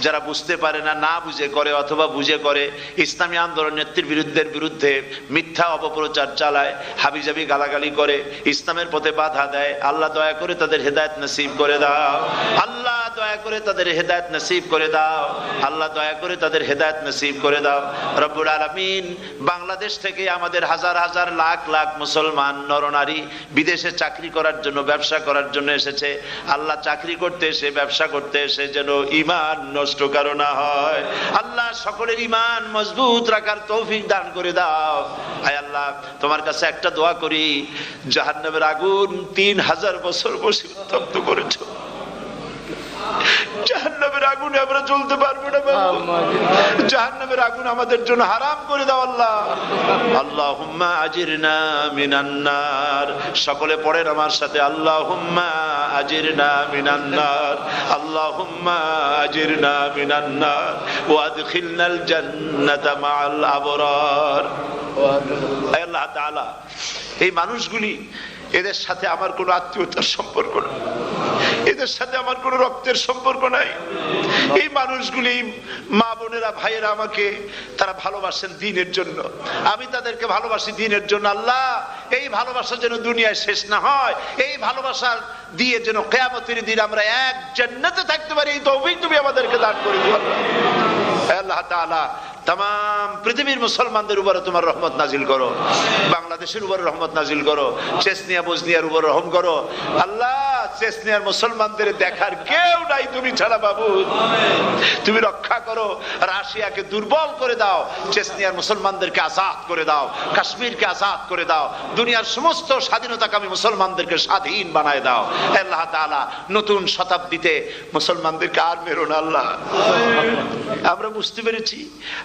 যারা বুঝতে পারে না, না বুঝে করে অথবা বুঝে করে, ইসলামী আন্দোলন নেত্রীর বিরুদ্ধে মিথ্যা অপপ্রচার চালায়, হাবিজাবি গালাগালি করে, ইসলামের পথে বাধা দেয়, আল্লাহ দয়া করে তাদের হেদায়েত নসিব করে দাও। আল্লাহ দয়া করে তাদের হেদায়েত নসিব করে দাও। আল্লাহ দয়া করে তাদের হেদায়েত নসিব করে দাও রব্বুল আলামিন। বাংলাদেশ থেকে আমাদের হাজার হাজার লাখ লাখ মুসলমান নরনারী বিদেশে চাকরি করার জন্য, ব্যবসা করার জন্য এসেছে। আল্লাহ চাকরি করতে এসে, ব্যবসা করতে এসে যেন ঈমান নষ্ট কারো না হয়। আল্লাহ সকলের ঈমান মজবুত রাখার তৌফিক দান করে দাও। আয় আল্লাহ তোমার কাছে একটা দোয়া করি, জাহান্নামের আগুন 3000 বছর বসে উত্তপ্ত করেছো, জাহান্নামের আগুনে আমরা জ্বলতে পারবো না বাবু। জাহান্নামের আগুন আমাদের জন্য হারাম করে দাও আল্লাহ। আল্লাহুম্মা আজিরনা মিনান নার। সকলে পড়েন আমার সাথে, আল্লাহুম্মা আজিরনা মিনান নার, আল্লাহুম্মা আজিরনা মিনান নার ওয়া আদখিলনাল জান্নাতা মাআল আবরার। আয় আল্লাহ তাআলা এই মানুষগুলি, এদের সাথে আমার কোনো আত্মীয়তার সম্পর্ক নেই, এদের সাথে আমার কোনো রক্তের সম্পর্ক নাই। এই মানুষগুলি মা বোনেরা ভাইয়েরা আমাকে তারা ভালোবাসেন দ্বীনের জন্য, আমি তাদেরকে ভালোবাসি দ্বীনের জন্য। আল্লাহ এই ভালোবাসা যেন দুনিয়ায় শেষ না হয়, এই ভালোবাসা দিয়ে যেন কিয়ামতের দিন আমরা এক জান্নাতে থাকতে পারি, এই তৌফিক তুমি আমাদেরকে দান করে দিও আল্লাহ তাআলা। तमाम পৃথিবীর মুসলমানদের উপরে তোমার রহমত নাজিল করো, বাংলাদেশের উপরে রহমত নাজিল করো, চেচনিয়া বজনিয়ার উপর রহম করো আল্লাহ। চেচনিয়ার মুসলমানদের দেখার কেউ নাই তুমি ছাড়া বাবু। তুমি রক্ষা করো, রাশিয়াকে দুর্বল করে দাও, চেচনিয়ার মুসলমানদেরকে আজাদ করে দাও, কাশ্মীরকে আজাদ করে দাও, দুনিয়ার সমস্ত স্বাধীনতাকামী মুসলমানদেরকে স্বাধীন বানায় দাও। আল্লাহ তাআলা নতুন শতাব্দীতে মুসলমানদেরকে আর মেরো না আল্লাহ। আমরা বুঝতে পেরেছি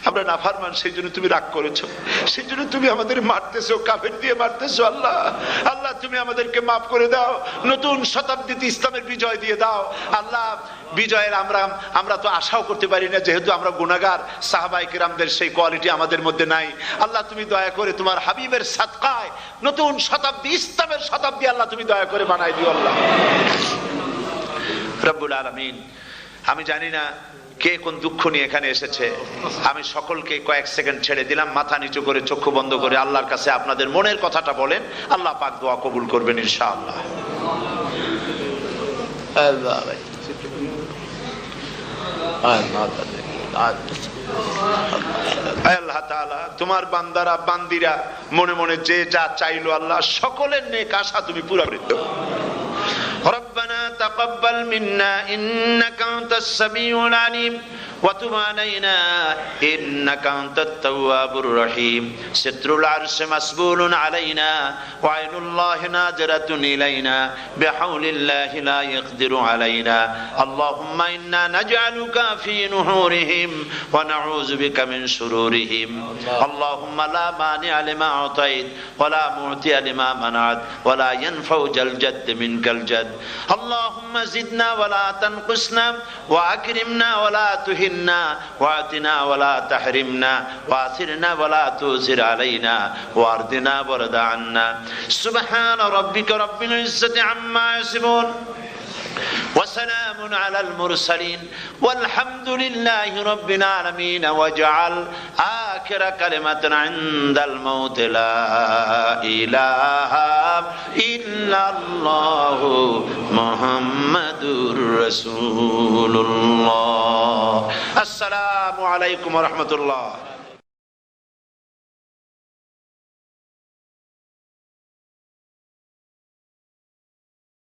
আমরা নাফরমান, সেই জন্য তুমি রাগ করেছো, সেই জন্য তুমি আমাদের মারতেছো, কাফের দিয়ে মারতেছো। আল্লাহ আল্লাহ তুমি আমাদেরকে মাফ করে দাও, নতুন শতাব্দীতে ইসলামের বিজয় দিয়ে দাও। আল্লাহ বিজয়ের আমরা তো আশাও করতে পারি না, যেহেতু আমরা গুনাহগার। সাহাবায়ে কিরামদের সেই কোয়ালিটি আমাদের মধ্যে নাই। আল্লাহ তুমি দয়া করে তোমার হাবিবের সাদকায় নতুন শতাব্দী, ইসলামের শতাব্দী আল্লাহ তুমি দয়া করে বানাই দিও আল্লাহ রব্বুল আলামিন। আমি জানি না কে কোন দুঃখ নিয়ে এখানে এসেছে, আমি সকলকে কয়েক সেকেন্ড ছেড়ে দিলাম, মাথা নিচু করে চক্ষু বন্ধ করে আল্লাহর কাছে আপনাদের মনের কথাটা বলেন, আল্লাহ পাক দোয়া কবুল করবেন ইনশাআল্লাহ। আল্লাহ তাআলা তোমার বান্দারা বান্দিরা মনে মনে যে যা চাইলো আল্লাহ সকলের নেক আশা তুমি পুরা করে দাও। ربنا تقبل منا إنك أنت السميع العليم وتب علينا إنك أنت التواب الرحيم ستر العرش مسبول علينا وعين الله ناظرة إلينا بحول الله لا يقدر علينا اللهم إنا نجعلك في نحورهم ونعوذ بك من شرورهم اللهم لا مانع لما أعطيت ولا معطي لما منعت ولا ينفع ذا الجد منك الجد اللهم زدنا ولا تنقصنا وأكرمنا ولا تهنا واعطنا ولا تحرمنا وآثرنا ولا تؤثر علينا وارضنا وارض عنا سبحان ربك رب العزة عما يصفون وسلام على المرسلين والحمد لله رب العالمين واجعل آخر كلمة عند الموت لا إله إلا الله محمد رسول الله السلام عليكم ورحمة الله